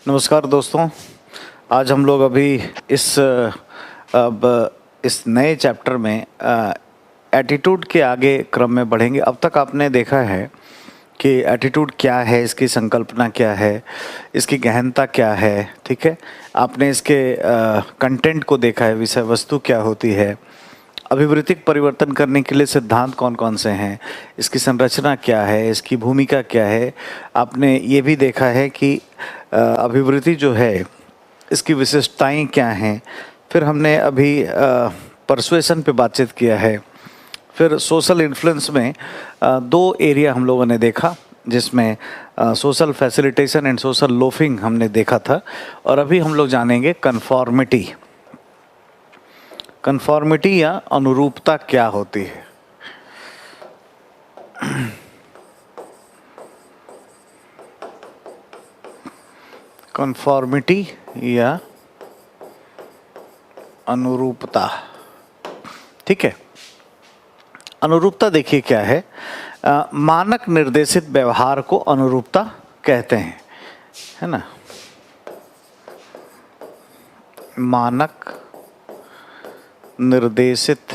नमस्कार दोस्तों। आज हम लोग अभी इस नए चैप्टर में एटीट्यूड के आगे क्रम में बढ़ेंगे। अब तक आपने देखा है कि एटीट्यूड क्या है, इसकी संकल्पना क्या है, इसकी गहनता क्या है। ठीक है, आपने इसके कंटेंट को देखा है, विषय वस्तु क्या होती है, अभिवृत्तिक परिवर्तन करने के लिए सिद्धांत कौन कौन से हैं, इसकी संरचना क्या है, इसकी भूमिका क्या है। आपने ये भी देखा है कि अभिवृत्ति जो है इसकी विशिष्टताएं क्या हैं। फिर हमने अभी परसुएशन पे बातचीत किया है। फिर सोशल इन्फ्लुएंस में दो एरिया हम लोगों ने देखा, जिसमें social facilitation and social loafing हमने देखा था। और अभी हम लोग जानेंगे कन्फॉर्मिटी। कन्फॉर्मिटी या अनुरूपता क्या होती है। कन्फॉर्मिटी या अनुरूपता, ठीक है। अनुरूपता देखिए क्या है। मानक निर्देशित व्यवहार को अनुरूपता कहते हैं, है ना। मानक निर्देशित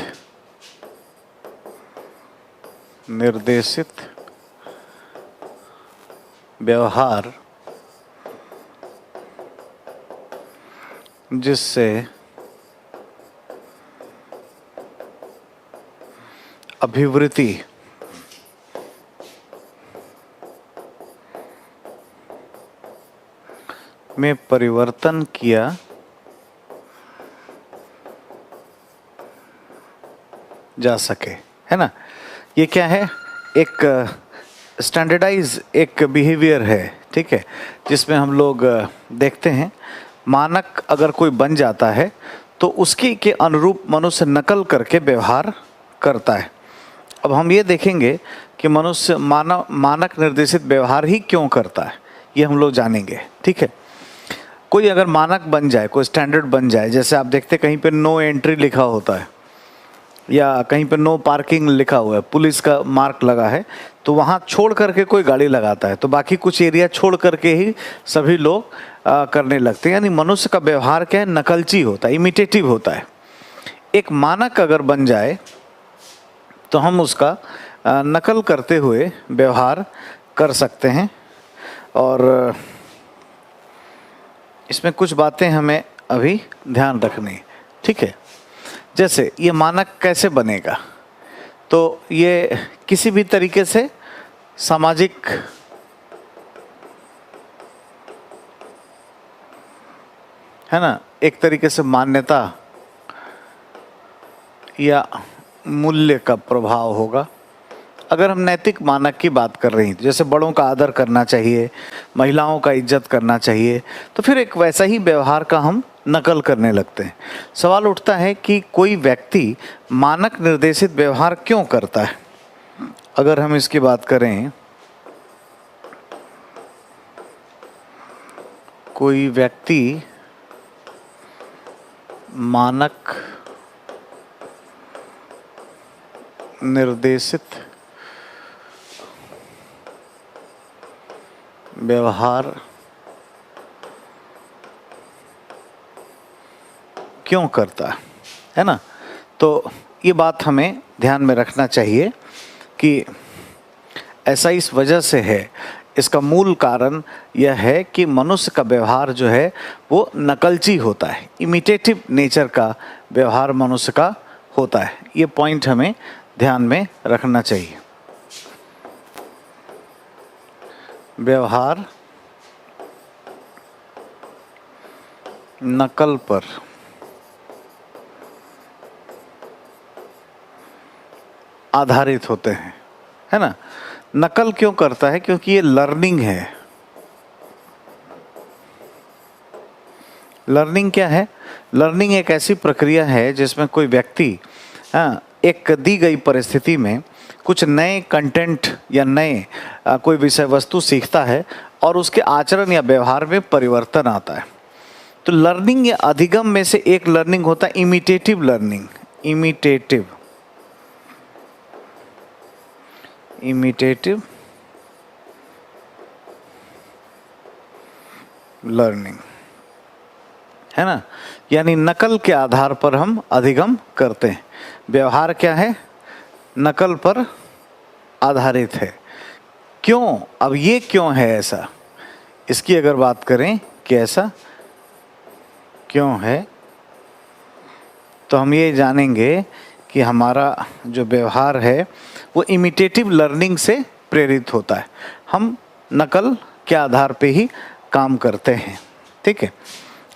व्यवहार जिससे अभिवृत्ति में परिवर्तन किया जा सके, है ना। ये क्या है, एक स्टैंडर्डाइज एक बिहेवियर है, ठीक है, जिसमें हम लोग देखते हैं मानक अगर कोई बन जाता है तो उसकी के अनुरूप मनुष्य नकल करके व्यवहार करता है। अब हम ये देखेंगे कि मनुष्य मानक निर्देशित व्यवहार ही क्यों करता है, ये हम लोग जानेंगे, ठीक है। कोई अगर मानक बन जाए, कोई स्टैंडर्ड बन जाए, जैसे आप देखते कहीं पे नो एंट्री लिखा होता है या कहीं पे नो पार्किंग लिखा हुआ है, पुलिस का मार्क लगा है, तो वहाँ छोड़ करके कोई गाड़ी लगाता है तो बाकी कुछ एरिया छोड़ करके ही सभी लोग करने लगते हैं। यानी मनुष्य का व्यवहार क्या है, नकलची होता है, इमिटेटिव होता है। एक मानक अगर बन जाए तो हम उसका नकल करते हुए व्यवहार कर सकते हैं। और इसमें कुछ बातें हमें अभी ध्यान रखनी, ठीक है। जैसे ये मानक कैसे बनेगा, तो ये किसी भी तरीके से सामाजिक है ना, एक तरीके से मान्यता या मूल्य का प्रभाव होगा। अगर हम नैतिक मानक की बात कर रहे हैं, जैसे बड़ों का आदर करना चाहिए, महिलाओं का इज्जत करना चाहिए, तो फिर एक वैसा ही व्यवहार का हम नकल करने लगते हैं। सवाल उठता है कि कोई व्यक्ति मानक निर्देशित व्यवहार क्यों करता है। अगर हम इसकी बात करें, कोई व्यक्ति मानक निर्देशित व्यवहार क्यों करता है ना, तो ये बात हमें ध्यान में रखना चाहिए कि ऐसा इस वजह से है। इसका मूल कारण यह है कि मनुष्य का व्यवहार जो है वो नकलची होता है, इमिटेटिव नेचर का व्यवहार मनुष्य का होता है। ये पॉइंट हमें ध्यान में रखना चाहिए। व्यवहार नकल पर आधारित होते हैं, है ना। नकल क्यों करता है, क्योंकि ये लर्निंग है। लर्निंग क्या है, लर्निंग एक ऐसी प्रक्रिया है जिसमें कोई व्यक्ति एक दी गई परिस्थिति में कुछ नए कंटेंट या नए कोई विषय वस्तु सीखता है और उसके आचरण या व्यवहार में परिवर्तन आता है। तो लर्निंग या अधिगम में से एक लर्निंग होता है इमिटेटिव लर्निंग। इमिटेटिव लर्निंग, है ना। यानी नकल के आधार पर हम अधिगम करते हैं। व्यवहार क्या है? नकल पर आधारित है। क्यों? अब ये क्यों है ऐसा, इसकी अगर बात करें कि ऐसा क्यों है, तो हम ये जानेंगे कि हमारा जो व्यवहार है वो इमिटेटिव लर्निंग से प्रेरित होता है। हम नकल के आधार पे ही काम करते हैं, ठीक है।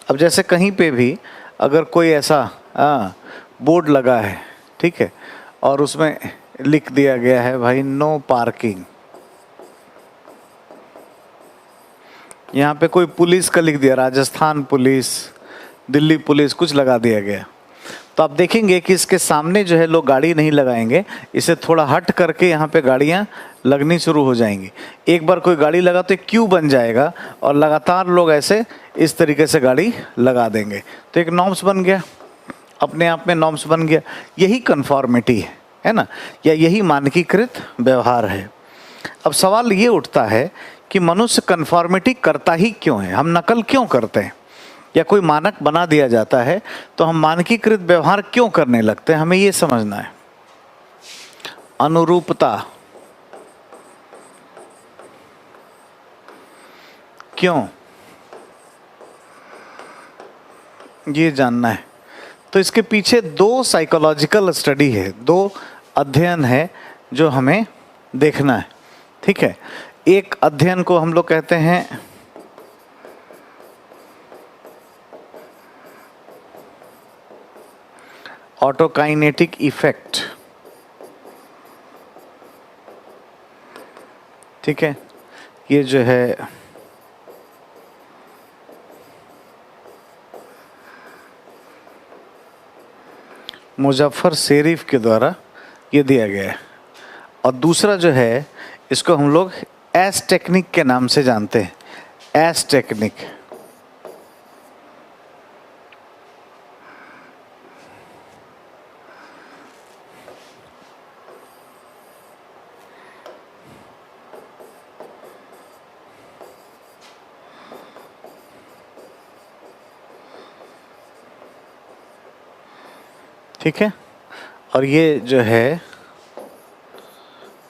अब जैसे कहीं पे भी अगर कोई ऐसा बोर्ड लगा है, ठीक है, और उसमें लिख दिया गया है भाई नो पार्किंग, यहाँ पे कोई पुलिस का लिख दिया, राजस्थान पुलिस, दिल्ली पुलिस, कुछ लगा दिया गया, तो आप देखेंगे कि इसके सामने जो है लोग गाड़ी नहीं लगाएंगे, इसे थोड़ा हट करके यहाँ पे गाड़ियाँ लगनी शुरू हो जाएंगी। एक बार कोई गाड़ी लगा तो एक क्यू बन जाएगा और लगातार लोग ऐसे इस तरीके से गाड़ी लगा देंगे, तो एक नॉर्म्स बन गया, अपने आप में नॉर्म्स बन गया। यही कन्फॉर्मिटी है ना, या यही मानकीकृत व्यवहार है। अब सवाल ये उठता है कि मनुष्य कन्फॉर्मिटी करता ही क्यों है, हम नकल क्यों करते हैं, या कोई मानक बना दिया जाता है तो हम मानकीकृत व्यवहार क्यों करने लगते हैं, हमें ये समझना है। अनुरूपता क्यों, ये जानना है। तो इसके पीछे दो साइकोलॉजिकल स्टडी है, दो अध्ययन है जो हमें देखना है, ठीक है। एक अध्ययन को हम लोग कहते हैं ऑटोकाइनेटिक इफेक्ट, ठीक है। ये जो है मुजफ्फर शेरीफ के द्वारा ये दिया गया है, और दूसरा जो है इसको हम लोग एस टेक्निक के नाम से जानते हैं, एस टेक्निक। ठीक है, और ये जो है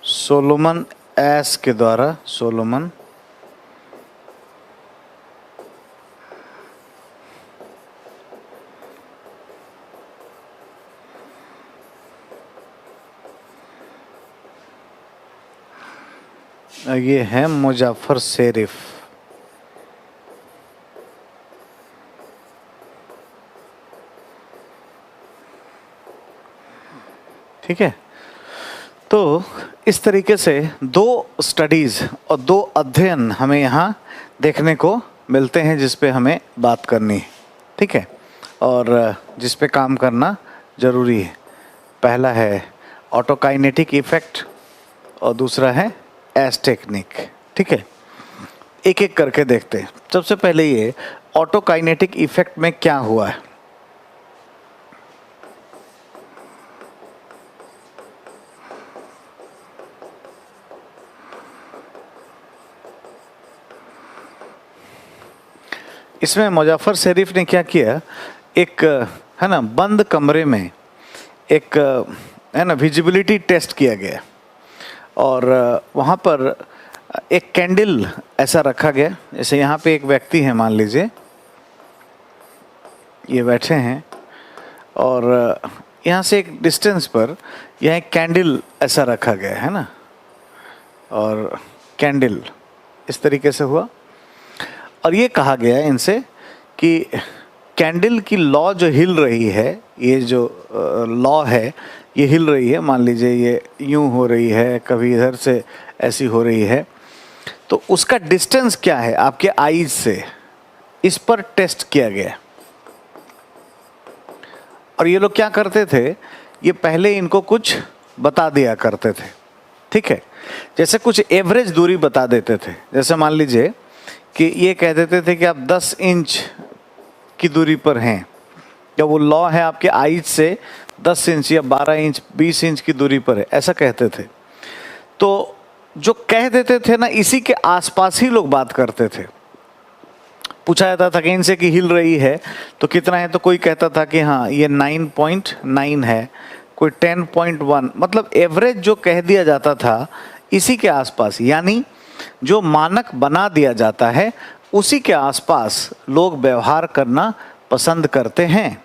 सोलोमन एस के द्वारा, सोलोमन ये है मुजफ्फर शेरीफ, ठीक है। तो इस तरीके से दो स्टडीज़ और दो अध्ययन हमें यहाँ देखने को मिलते हैं जिस पे हमें बात करनी है, ठीक है, और जिस पे काम करना ज़रूरी है। पहला है ऑटोकाइनेटिक इफेक्ट और दूसरा है एस टेक्निक, ठीक है। एक एक करके देखते हैं। सबसे पहले ये ऑटोकाइनेटिक इफेक्ट में क्या हुआ है। इसमें मुजफ्फर शेरीफ ने क्या किया, एक है ना बंद कमरे में एक है ना विजिबिलिटी टेस्ट किया गया, और वहाँ पर एक कैंडल ऐसा रखा गया, जैसे यहाँ पे एक व्यक्ति है, मान लीजिए ये बैठे हैं, और यहाँ से एक डिस्टेंस पर यहाँ एक कैंडल ऐसा रखा गया है ना, और कैंडल इस तरीके से हुआ, और ये कहा गया इनसे कि कैंडल की लॉ जो हिल रही है, ये जो लॉ है ये हिल रही है, मान लीजिए ये यूं हो रही है, कभी इधर से ऐसी हो रही है, तो उसका डिस्टेंस क्या है आपके आईज से, इस पर टेस्ट किया गया। और ये लोग क्या करते थे, ये पहले इनको कुछ बता दिया करते थे, ठीक है, जैसे कुछ एवरेज दूरी बता देते थे। जैसे मान लीजिए कि ये कह देते थे कि आप 10 इंच की दूरी पर हैं, या वो लॉ है आपके आईज से 10 इंच या 12 इंच 20 इंच की दूरी पर है, ऐसा कहते थे। तो जो कह देते थे ना, इसी के आसपास ही लोग बात करते थे। पूछा जाता था कि इनसे कि हिल रही है तो कितना है, तो कोई कहता था कि हाँ ये 9.9 है, कोई 10.1, मतलब एवरेज जो कह दिया जाता था इसी के आसपास, यानी जो मानक बना दिया जाता है उसी के आसपास लोग व्यवहार करना पसंद करते हैं।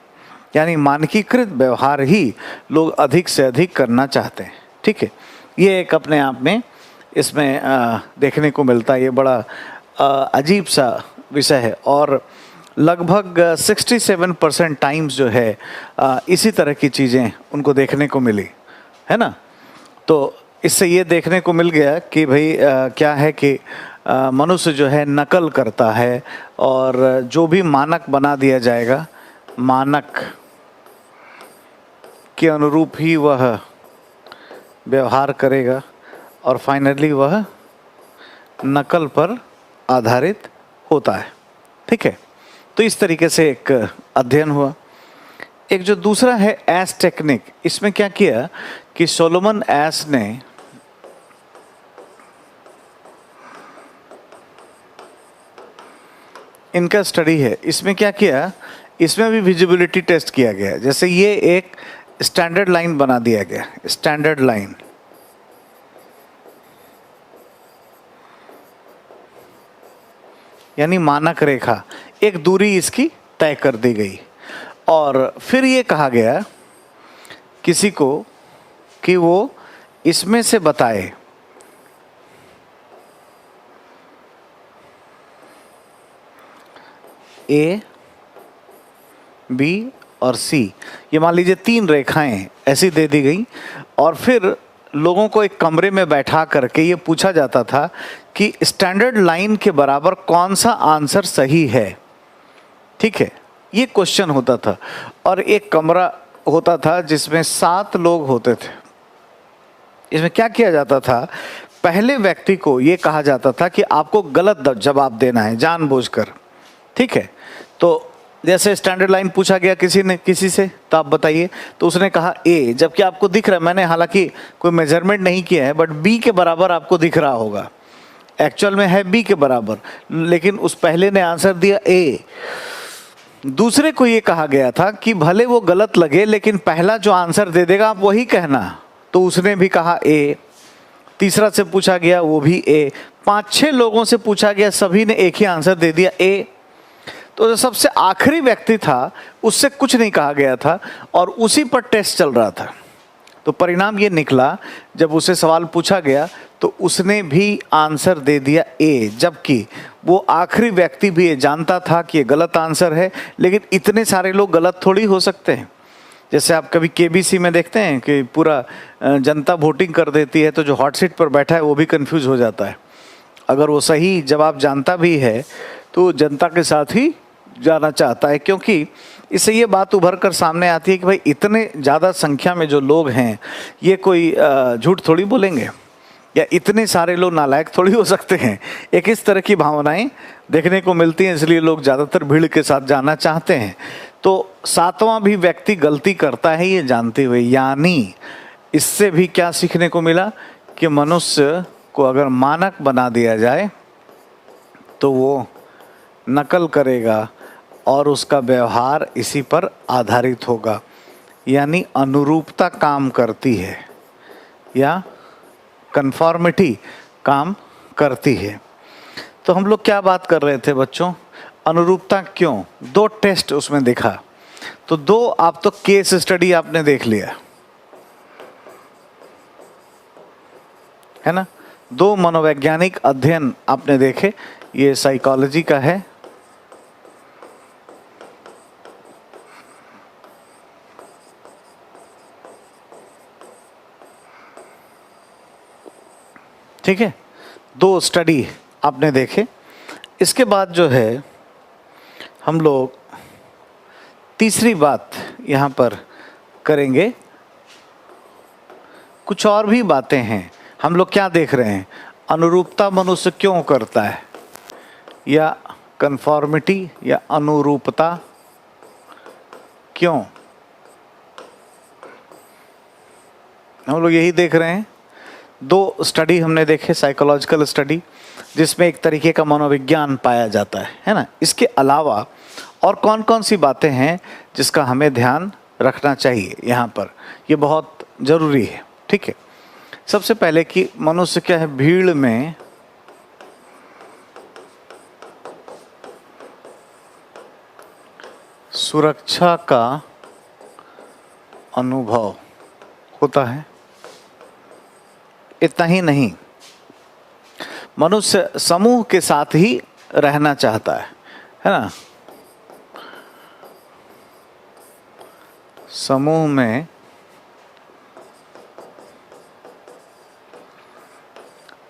यानी मानकीकृत व्यवहार ही लोग अधिक से अधिक करना चाहते हैं। ठीक है, ये एक अपने आप में इसमें देखने को मिलता है। ये बड़ा अजीब सा विषय है और लगभग 67% टाइम्स जो है इसी तरह की चीज़ें उनको देखने को मिली, है ना। तो इससे ये देखने को मिल गया कि भाई क्या है कि मनुष्य जो है नकल करता है और जो भी मानक बना दिया जाएगा, मानक के अनुरूप ही वह व्यवहार करेगा और फाइनली वह नकल पर आधारित होता है। ठीक है, तो इस तरीके से एक अध्ययन हुआ। एक जो दूसरा है एस टेक्निक, इसमें क्या किया कि सोलोमन एस ने इनका स्टडी है, इसमें क्या किया, इसमें भी विजिबिलिटी टेस्ट किया गया। जैसे ये एक स्टैंडर्ड लाइन बना दिया गया, स्टैंडर्ड लाइन, यानी मानक रेखा, एक दूरी इसकी तय कर दी गई और फिर ये कहा गया किसी को कि वो इसमें से बताए ए, बी और सी, ये मान लीजिए 3 रेखाएं ऐसी दे दी गई और फिर लोगों को एक कमरे में बैठा करके ये पूछा जाता था कि स्टैंडर्ड लाइन के बराबर कौन सा आंसर सही है। ठीक है, ये क्वेश्चन होता था और एक कमरा होता था जिसमें 7 लोग होते थे। इसमें क्या किया जाता था, पहले व्यक्ति को ये कहा जाता था कि आपको गलत जवाब देना है जानबूझकर। ठीक है, तो जैसे स्टैंडर्ड लाइन पूछा गया किसी से, तो आप बताइए, तो उसने कहा ए, जबकि आपको दिख रहा है, मैंने हालांकि कोई मेजरमेंट नहीं किया है, बट बी के बराबर आपको दिख रहा होगा, एक्चुअल में है बी के बराबर, लेकिन उस पहले ने आंसर दिया ए। दूसरे को ये कहा गया था कि भले वो गलत लगे लेकिन पहला जो आंसर दे देगा आप वही कहना, तो उसने भी कहा ए। तीसरा से पूछा गया, वो भी ए। 5-6 लोगों से पूछा गया, सभी ने एक ही आंसर दे दिया ए। तो जो सबसे आखिरी व्यक्ति था उससे कुछ नहीं कहा गया था और उसी पर टेस्ट चल रहा था। तो परिणाम ये निकला, जब उसे सवाल पूछा गया तो उसने भी आंसर दे दिया ए, जबकि वो आखिरी व्यक्ति भी ये जानता था कि ये गलत आंसर है, लेकिन इतने सारे लोग गलत थोड़ी हो सकते हैं। जैसे आप कभी केबीसी में देखते हैं कि पूरा जनता वोटिंग कर देती है, तो जो हॉट सीट पर बैठा है वो भी कंफ्यूज हो जाता है। अगर वो सही जवाब जानता भी है तो जनता के साथ ही जाना चाहता है, क्योंकि इससे ये बात उभर कर सामने आती है कि भाई इतने ज़्यादा संख्या में जो लोग हैं ये कोई झूठ थोड़ी बोलेंगे, या इतने सारे लोग नालायक थोड़ी हो सकते हैं। एक इस तरह की भावनाएं देखने को मिलती हैं, इसलिए लोग ज़्यादातर भीड़ के साथ जाना चाहते हैं। तो 7वां भी व्यक्ति गलती करता है ये जानते हुए, यानी इससे भी क्या सीखने को मिला कि मनुष्य को अगर मानक बना दिया जाए तो वो नकल करेगा और उसका व्यवहार इसी पर आधारित होगा, यानी अनुरूपता काम करती है या कन्फॉर्मिटी काम करती है। तो हम लोग क्या बात कर रहे थे बच्चों, अनुरूपता क्यों, 2 टेस्ट उसमें दिखा। तो 2 आप तो केस स्टडी आपने देख लिया है ना, 2 मनोवैज्ञानिक अध्ययन आपने देखे, ये साइकोलॉजी का है ठीक है, 2 स्टडी आपने देखे। इसके बाद जो है हम लोग तीसरी बात यहाँ पर करेंगे। कुछ और भी बातें हैं, हम लोग क्या देख रहे हैं, अनुरूपता मनुष्य क्यों करता है, या कन्फॉर्मिटी या अनुरूपता क्यों, हम लोग यही देख रहे हैं। 2 स्टडी हमने देखे, साइकोलॉजिकल स्टडी। जिसमें एक तरीके का मनोविज्ञान पाया जाता है ना। इसके अलावा और कौन कौन सी बातें हैं जिसका हमें ध्यान रखना चाहिए यहाँ पर, ये बहुत ज़रूरी है, ठीक है। सबसे पहले कि मनुष्य क्या है, भीड़ में सुरक्षा का अनुभव होता है। इतना ही नहीं, मनुष्य समूह के साथ ही रहना चाहता है ना। समूह में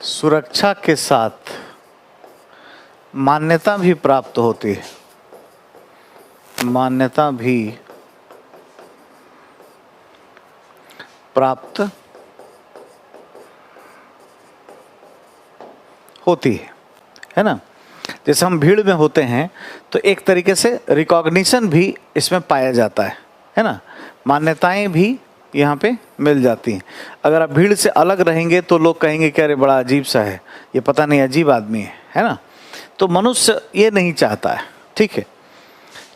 सुरक्षा के साथ मान्यता भी प्राप्त होती है, मान्यता भी प्राप्त होती है ना। जैसे हम भीड़ में होते हैं तो एक तरीके से रिकॉग्निशन भी इसमें पाया जाता है ना। मान्यताएं भी यहाँ पे मिल जाती हैं। अगर आप भीड़ से अलग रहेंगे तो लोग कहेंगे कि अरे बड़ा अजीब सा है, ये पता नहीं अजीब आदमी है ना। तो मनुष्य ये नहीं चाहता है, ठीक है।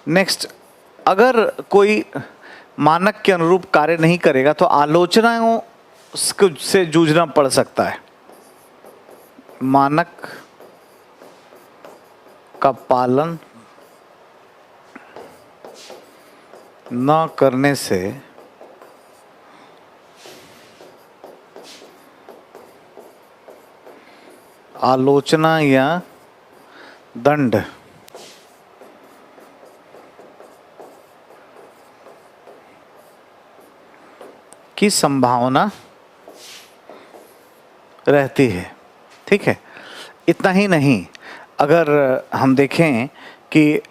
नेक्स्ट, अगर कोई मानक के अनुरूप कार्य नहीं करेगा तो आलोचनाओं से जूझना पड़ सकता है। मानक का पालन न करने से आलोचना या दंड की संभावना रहती है, ठीक है। इतना ही नहीं, अगर हम देखें कि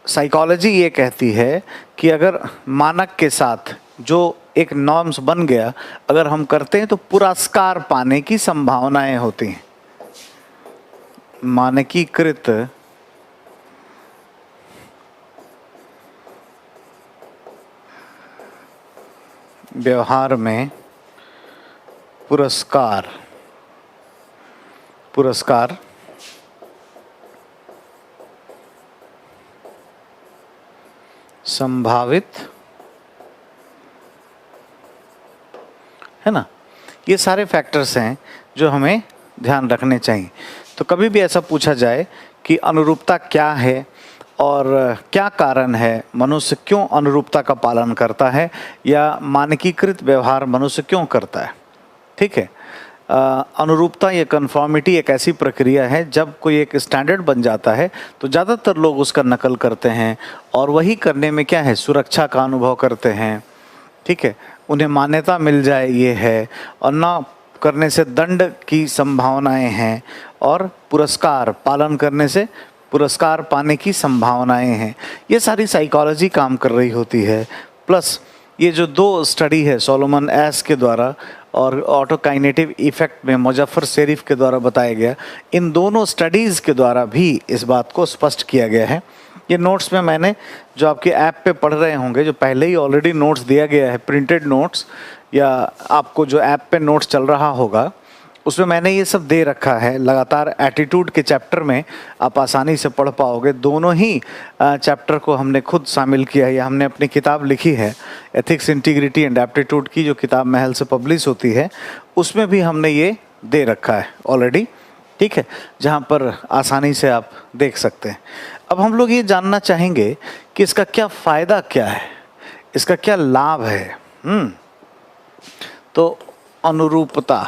साइकोलॉजी ये कहती है कि अगर मानक के साथ जो एक नॉर्म्स बन गया अगर हम करते हैं तो पुरस्कार पाने की संभावनाएं होती हैं। मानकीकृत व्यवहार में पुरस्कार संभावित है ना। ये सारे फैक्टर्स हैं जो हमें ध्यान रखने चाहिए। तो कभी भी ऐसा पूछा जाए कि अनुरूपता क्या है और क्या कारण है, मनुष्य क्यों अनुरूपता का पालन करता है या मानकीकृत व्यवहार मनुष्य क्यों करता है, ठीक है। अनुरूपता या कन्फॉर्मिटी एक ऐसी प्रक्रिया है, जब कोई एक स्टैंडर्ड बन जाता है तो ज़्यादातर लोग उसका नकल करते हैं और वही करने में क्या है, सुरक्षा का अनुभव करते हैं, ठीक है। उन्हें मान्यता मिल जाए ये है, और ना करने से दंड की संभावनाएं हैं, और पुरस्कार पालन करने से पुरस्कार पाने की संभावनाएं हैं। ये सारी साइकोलॉजी काम कर रही होती है। प्लस ये जो 2 स्टडी है सोलोमन एस के द्वारा और ऑटोकाइनेटिव इफेक्ट में मुजफ्फर शेरिफ के द्वारा बताया गया, इन दोनों स्टडीज़ के द्वारा भी इस बात को स्पष्ट किया गया है। ये नोट्स में मैंने जो आपके ऐप पे पढ़ रहे होंगे, जो पहले ही ऑलरेडी नोट्स दिया गया है, प्रिंटेड नोट्स, या आपको जो ऐप पे नोट्स चल रहा होगा उसमें मैंने ये सब दे रखा है। लगातार एटीट्यूड के चैप्टर में आप आसानी से पढ़ पाओगे। दोनों ही चैप्टर को हमने खुद शामिल किया है, या हमने अपनी किताब लिखी है एथिक्स, इंटीग्रिटी एंड एप्टीट्यूड की, जो किताब महल से पब्लिश होती है, उसमें भी हमने ये दे रखा है ऑलरेडी, ठीक है, जहाँ पर आसानी से आप देख सकते हैं। अब हम लोग ये जानना चाहेंगे कि इसका क्या फ़ायदा क्या है, इसका क्या लाभ है। तो अनुरूपता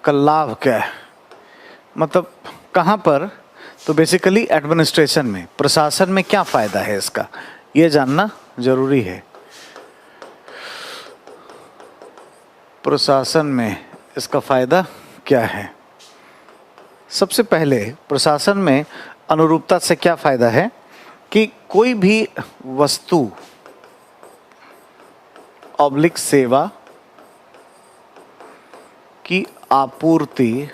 का लाभ क्या है, मतलब कहाँ पर, तो बेसिकली एडमिनिस्ट्रेशन में, प्रशासन में क्या फ़ायदा है इसका, ये जानना ज़रूरी है। प्रशासन में इसका फ़ायदा क्या है। सबसे पहले प्रशासन में अनुरूपता से क्या फ़ायदा है कि कोई भी वस्तु ऑब्लिक सेवा की आपूर्ति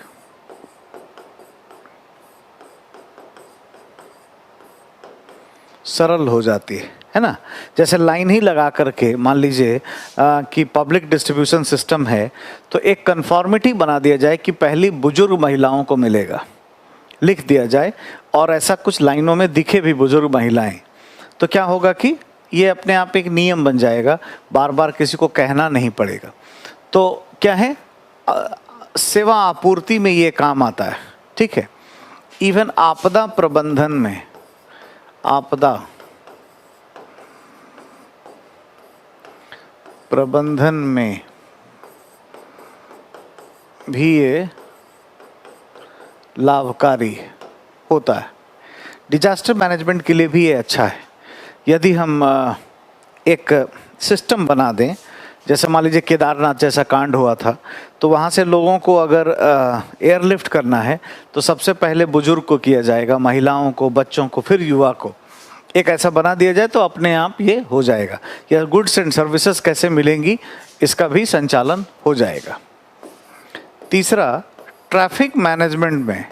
सरल हो जाती है। है ना। जैसे लाइन ही लगा करके मान लीजिए कि पब्लिक डिस्ट्रीब्यूशन सिस्टम है, तो एक कन्फॉर्मिटी बना दिया जाए कि पहली बुजुर्ग महिलाओं को मिलेगा, लिख दिया जाए, और ऐसा कुछ लाइनों में दिखे भी बुजुर्ग महिलाएं, तो क्या होगा कि ये अपने आप एक नियम बन जाएगा, बार बार किसी को कहना नहीं पड़ेगा। तो क्या है, सेवा आपूर्ति में ये काम आता है, ठीक है। इवन आपदा प्रबंधन में, आपदा प्रबंधन में भी ये लाभकारी होता है। डिजास्टर मैनेजमेंट के लिए भी ये अच्छा है। यदि हम एक सिस्टम बना दें, जैसे मान लीजिए केदारनाथ जैसा कांड हुआ था, तो वहाँ से लोगों को अगर एयरलिफ्ट करना है तो सबसे पहले बुजुर्ग को किया जाएगा, महिलाओं को, बच्चों को, फिर युवा को। एक ऐसा बना दिया जाए तो अपने आप ये हो जाएगा। या गुड्स एंड सर्विसेज कैसे मिलेंगी, इसका भी संचालन हो जाएगा। तीसरा, ट्रैफिक मैनेजमेंट में,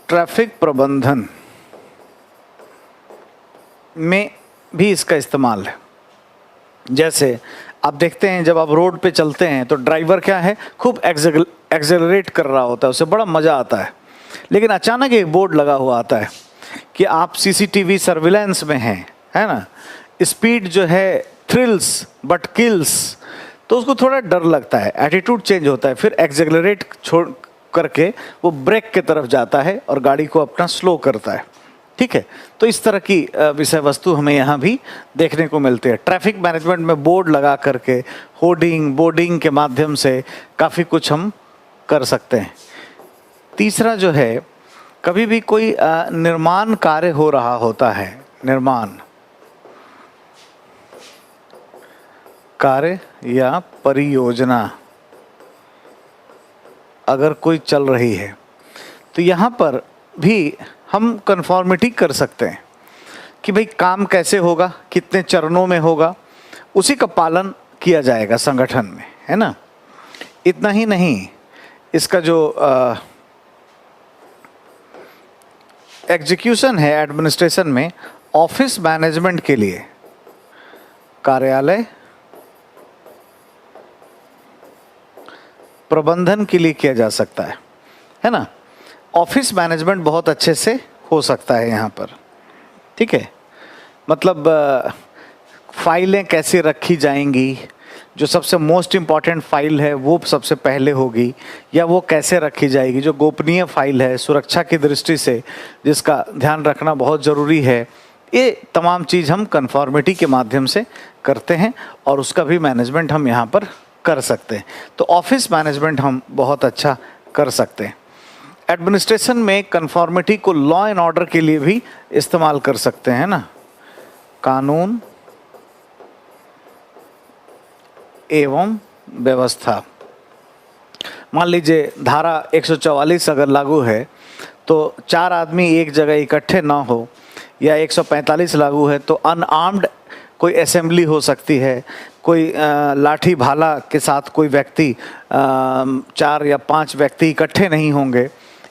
ट्रैफिक प्रबंधन में भी इसका इस्तेमाल है। जैसे आप देखते हैं जब आप रोड पे चलते हैं तो ड्राइवर क्या है, खूब एक्सेलरेट कर रहा होता है, उसे बड़ा मज़ा आता है, लेकिन अचानक एक बोर्ड लगा हुआ आता है कि आप सीसीटीवी सर्विलेंस में हैं, है ना, स्पीड जो है थ्रिल्स बट किल्स, तो उसको थोड़ा डर लगता है, एटीट्यूड चेंज होता है, फिर एक्सेलरेट छोड़ करके वो ब्रेक की तरफ जाता है और गाड़ी को अपना स्लो करता है, ठीक है। तो इस तरह की विषय वस्तु हमें यहाँ भी देखने को मिलती है। ट्रैफिक मैनेजमेंट में बोर्ड लगा करके, होर्डिंग, बोर्डिंग के माध्यम से काफ़ी कुछ हम कर सकते हैं। तीसरा जो है, कभी भी कोई निर्माण कार्य हो रहा होता है, निर्माण कार्य या परियोजना अगर कोई चल रही है, तो यहाँ पर भी हम कन्फॉर्मिटी कर सकते हैं कि भाई काम कैसे होगा, कितने चरणों में होगा, उसी का पालन किया जाएगा संगठन में, है ना। इतना ही नहीं, इसका जो एग्जीक्यूशन है एडमिनिस्ट्रेशन में, ऑफिस मैनेजमेंट के लिए, कार्यालय प्रबंधन के लिए किया जा सकता है ना। ऑफिस मैनेजमेंट बहुत अच्छे से हो सकता है यहाँ पर, ठीक है। मतलब फाइलें कैसे रखी जाएंगी, जो सबसे मोस्ट इम्पॉर्टेंट फाइल है वो सबसे पहले होगी, या वो कैसे रखी जाएगी, जो गोपनीय फाइल है सुरक्षा की दृष्टि से जिसका ध्यान रखना बहुत ज़रूरी है, ये तमाम चीज़ हम कन्फॉर्मिटी के माध्यम से करते हैं और उसका भी मैनेजमेंट हम यहाँ पर कर सकते हैं। तो ऑफिस मैनेजमेंट हम बहुत अच्छा कर सकते हैं। एडमिनिस्ट्रेशन में कन्फॉर्मिटी को लॉ एंड ऑर्डर के लिए भी इस्तेमाल कर सकते हैं ना, कानून एवं व्यवस्था। मान लीजिए धारा 144 अगर लागू है तो 4 आदमी एक जगह इकट्ठे ना हो, या 145 लागू है तो अनआर्म्ड कोई असेंबली हो सकती है, कोई लाठी भाला के साथ कोई व्यक्ति 4 या 5 व्यक्ति इकट्ठे नहीं होंगे।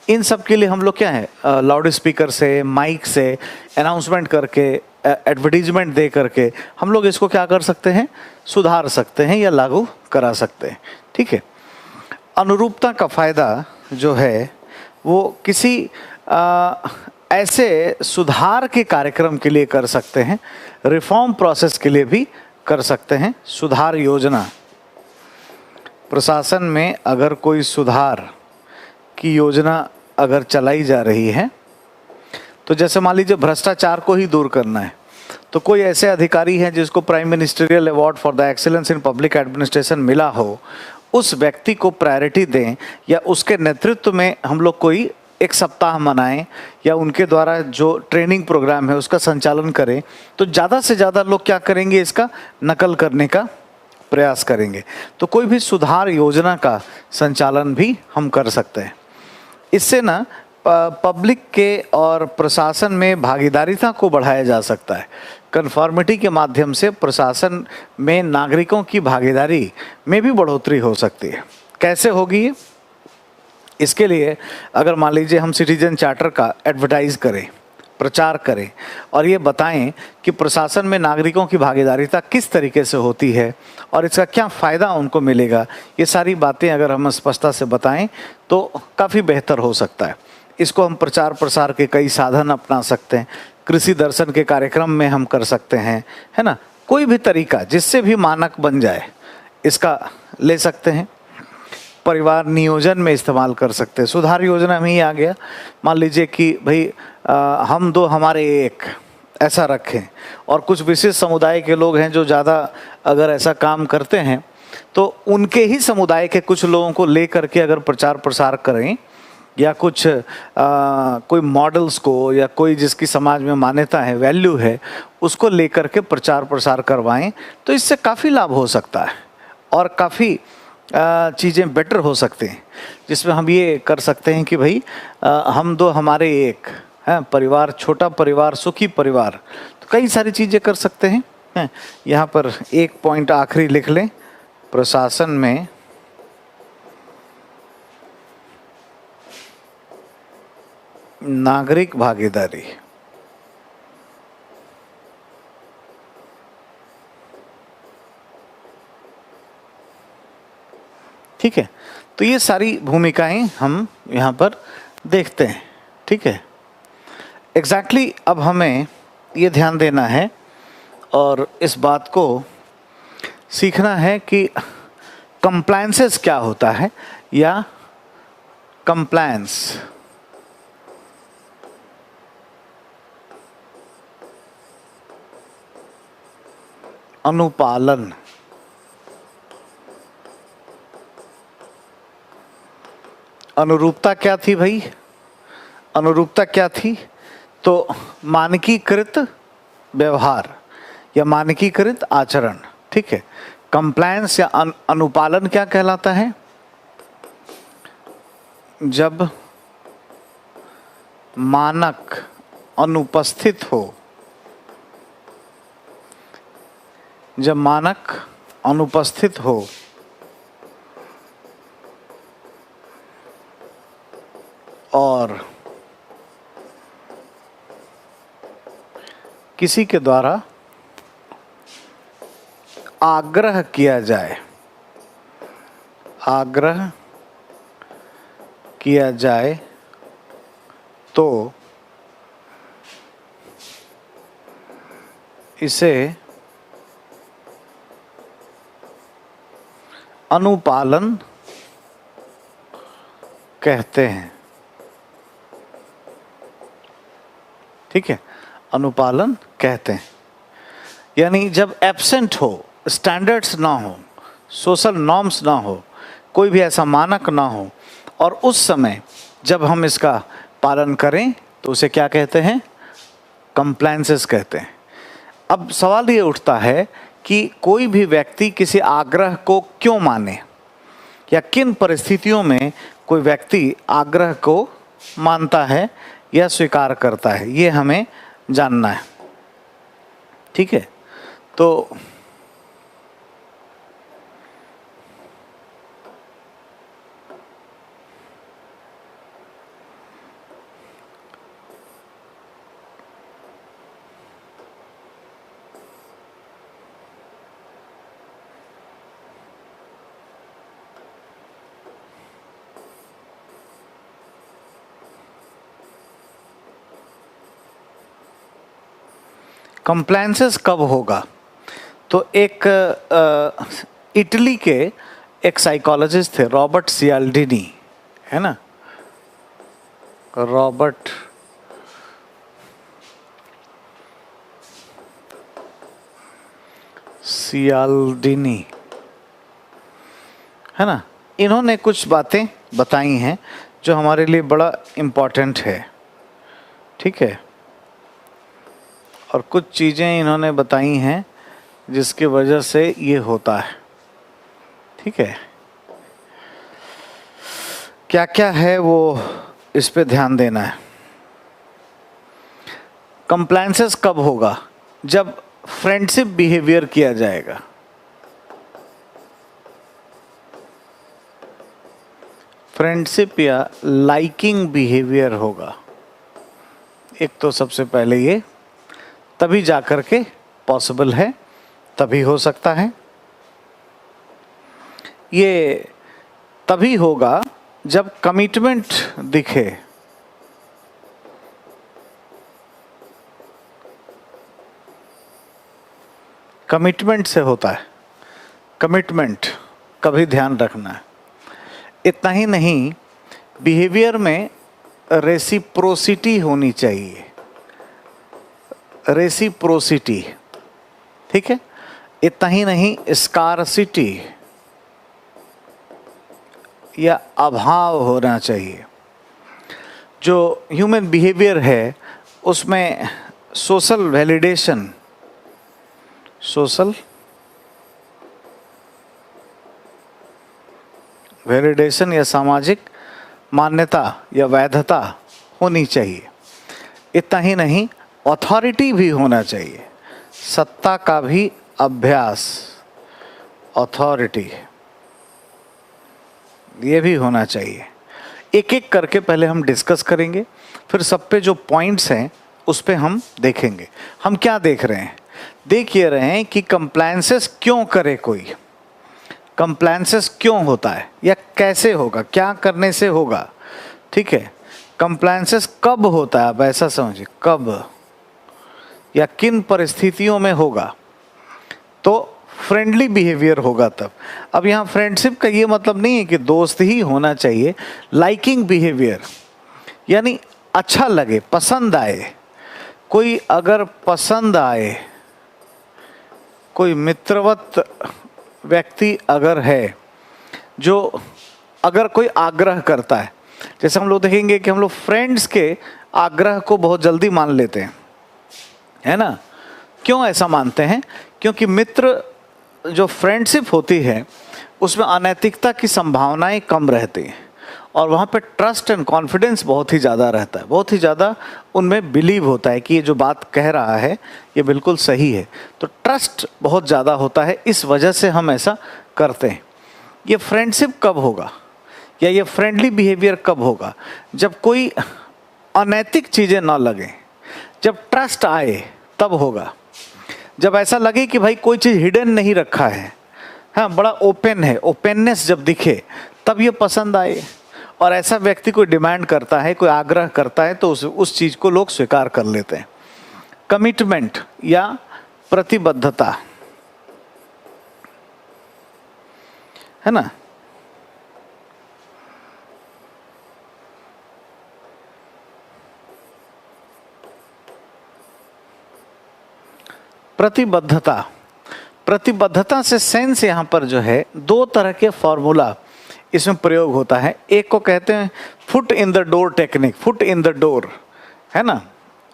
इन सब के लिए हम लोग क्या है, लाउड स्पीकर से, माइक से अनाउंसमेंट करके, एडवर्टीजमेंट दे करके हम लोग इसको क्या कर सकते हैं, सुधार सकते हैं या लागू करा सकते हैं, ठीक है। अनुरूपता का फ़ायदा जो है वो किसी ऐसे सुधार के कार्यक्रम के लिए कर सकते हैं, रिफॉर्म प्रोसेस के लिए भी कर सकते हैं। सुधार योजना, प्रशासन में अगर कोई सुधार की योजना अगर चलाई जा रही है, तो जैसे मान लीजिए भ्रष्टाचार को ही दूर करना है, तो कोई ऐसे अधिकारी हैं जिसको prime ministerial award for the excellence in public administration मिला हो, उस व्यक्ति को प्रायोरिटी दें, या उसके नेतृत्व में हम लोग कोई एक सप्ताह मनाएं, या उनके द्वारा जो ट्रेनिंग प्रोग्राम है उसका संचालन करें, तो ज़्यादा से ज़्यादा लोग क्या करेंगे, इसका नकल करने का प्रयास करेंगे। तो कोई भी सुधार योजना का संचालन भी हम कर सकते हैं। इससे ना पब्लिक के और प्रशासन में भागीदारिता को बढ़ाया जा सकता है। कन्फॉर्मिटी के माध्यम से प्रशासन में नागरिकों की भागीदारी में भी बढ़ोतरी हो सकती है। कैसे होगी ये? इसके लिए अगर मान लीजिए हम सिटीजन चार्टर का एडवर्टाइज़ करें, प्रचार करें और ये बताएं कि प्रशासन में नागरिकों की भागीदारिता किस तरीके से होती है और इसका क्या फ़ायदा उनको मिलेगा। ये सारी बातें अगर हम स्पष्टता से बताएं तो काफ़ी बेहतर हो सकता है। इसको हम प्रचार प्रसार के कई साधन अपना सकते हैं, कृषि दर्शन के कार्यक्रम में हम कर सकते हैं, है ना। कोई भी तरीका जिससे भी मानक बन जाए इसका ले सकते हैं। परिवार नियोजन में इस्तेमाल कर सकते हैं। सुधार योजना में ही आ गया, मान लीजिए कि भाई हम दो हमारे एक ऐसा रखें और कुछ विशेष समुदाय के लोग हैं जो ज़्यादा अगर ऐसा काम करते हैं तो उनके ही समुदाय के कुछ लोगों को ले करके अगर प्रचार प्रसार करें या कुछ कोई मॉडल्स को या कोई जिसकी समाज में मान्यता है, वैल्यू है, उसको लेकर के प्रचार प्रसार करवाएं तो इससे काफ़ी लाभ हो सकता है और काफ़ी चीज़ें बेटर हो सकते हैं। जिसमें हम ये कर सकते हैं कि भाई हम दो हमारे एक है, परिवार छोटा परिवार सुखी परिवार, तो कई सारी चीज़ें कर सकते हैं। यहाँ पर एक पॉइंट आखिरी लिख लें, प्रशासन में नागरिक भागीदारी। ठीक है, तो ये सारी भूमिकाएं हम यहाँ पर देखते हैं। ठीक है, एग्जैक्टली अब हमें ये ध्यान देना है और इस बात को सीखना है कि कंप्लायंसेस क्या होता है या कंप्लायंस अनुपालन। अनुरूपता क्या थी भाई? अनुरूपता क्या थी? तो मानकीकृत व्यवहार या मानकीकृत आचरण। ठीक है, कंप्लायंस या अनुपालन क्या कहलाता है? जब मानक अनुपस्थित हो, जब मानक अनुपस्थित हो और किसी के द्वारा आग्रह किया जाए, आग्रह किया जाए तो इसे अनुपालन कहते हैं। ठीक है, अनुपालन कहते हैं। यानी जब एब्सेंट हो, स्टैंडर्ड्स ना हो, सोशल नॉर्म्स ना हो, कोई भी ऐसा मानक ना हो और उस समय जब हम इसका पालन करें तो उसे क्या कहते हैं? कंप्लायंसेस कहते हैं। अब सवाल ये उठता है कि कोई भी व्यक्ति किसी आग्रह को क्यों माने या किन परिस्थितियों में कोई व्यक्ति आग्रह को मानता है या स्वीकार करता है, ये हमें जानना है। ठीक है, तो कंप्लायंसेस कब होगा? तो एक इटली के एक साइकोलॉजिस्ट थे, रॉबर्ट सियाल्डिनी, है ना, रॉबर्ट सियाल्डिनी, है ना। इन्होंने कुछ बातें बताई हैं जो हमारे लिए बड़ा इम्पोर्टेंट है। ठीक है, और कुछ चीज़ें इन्होंने बताई हैं जिसकी वजह से ये होता है। ठीक है, क्या क्या है वो इस पे ध्यान देना है। कंप्लायंसेस कब होगा? जब फ्रेंडशिप बिहेवियर किया जाएगा। फ्रेंडशिप या लाइकिंग बिहेवियर होगा, एक तो सबसे पहले ये तभी जा कर के पॉसिबल है, तभी हो सकता है। ये तभी होगा जब कमिटमेंट दिखे। कमिटमेंट से होता है, कमिटमेंट कभी ध्यान रखना है। इतना ही नहीं, बिहेवियर में रेसिप्रोसिटी होनी चाहिए, रेसिप्रोसिटी, ठीक है। इतना ही नहीं, स्कार्सिटी या अभाव होना चाहिए। जो ह्यूमन बिहेवियर है उसमें सोशल वैलिडेशन, सोशल वैलिडेशन या सामाजिक मान्यता या वैधता होनी चाहिए। इतना ही नहीं, अथॉरिटी भी होना चाहिए, सत्ता का भी अभ्यास, अथॉरिटी, ये भी होना चाहिए। एक एक करके पहले हम डिस्कस करेंगे, फिर सब पे जो पॉइंट्स हैं उस पे हम देखेंगे। हम क्या देख रहे हैं? देख ये रहे हैं कि कंप्लायंसेस क्यों करे कोई, कंप्लायंसेस क्यों होता है या कैसे होगा, क्या करने से होगा, ठीक है। कंप्लायंसेस कब होता है, आप ऐसा समझिए, कब या किन परिस्थितियों में होगा, तो फ्रेंडली बिहेवियर होगा तब। अब यहाँ फ्रेंडशिप का ये मतलब नहीं है कि दोस्त ही होना चाहिए। लाइकिंग बिहेवियर यानी अच्छा लगे, पसंद आए, कोई अगर पसंद आए, कोई मित्रवत व्यक्ति अगर है, जो अगर कोई आग्रह करता है, जैसे हम लोग देखेंगे कि हम लोग फ्रेंड्स के आग्रह को बहुत जल्दी मान लेते हैं, है ना। क्यों ऐसा मानते हैं? क्योंकि मित्र जो फ्रेंडशिप होती है उसमें अनैतिकता की संभावनाएं कम रहती हैं और वहाँ पे ट्रस्ट एंड कॉन्फिडेंस बहुत ही ज़्यादा रहता है, बहुत ही ज़्यादा उनमें बिलीव होता है कि ये जो बात कह रहा है ये बिल्कुल सही है, तो ट्रस्ट बहुत ज़्यादा होता है। इस वजह से हम ऐसा करते हैं। ये फ्रेंडशिप कब होगा या ये फ्रेंडली बिहेवियर कब होगा? जब कोई अनैतिक चीज़ें ना लगें, जब ट्रस्ट आए तब होगा। जब ऐसा लगे कि भाई कोई चीज़ हिडन नहीं रखा है, हाँ बड़ा ओपन है, ओपननेस जब दिखे तब ये पसंद आए। और ऐसा व्यक्ति कोई डिमांड करता है, कोई आग्रह करता है तो उस चीज़ को लोग स्वीकार कर लेते हैं। कमिटमेंट या प्रतिबद्धता, है ना। प्रतिबद्धता, प्रतिबद्धता से सेंस यहाँ पर जो है, दो तरह के फॉर्मूला इसमें प्रयोग होता है। एक को कहते हैं foot in the door technique, foot in the door, है ना,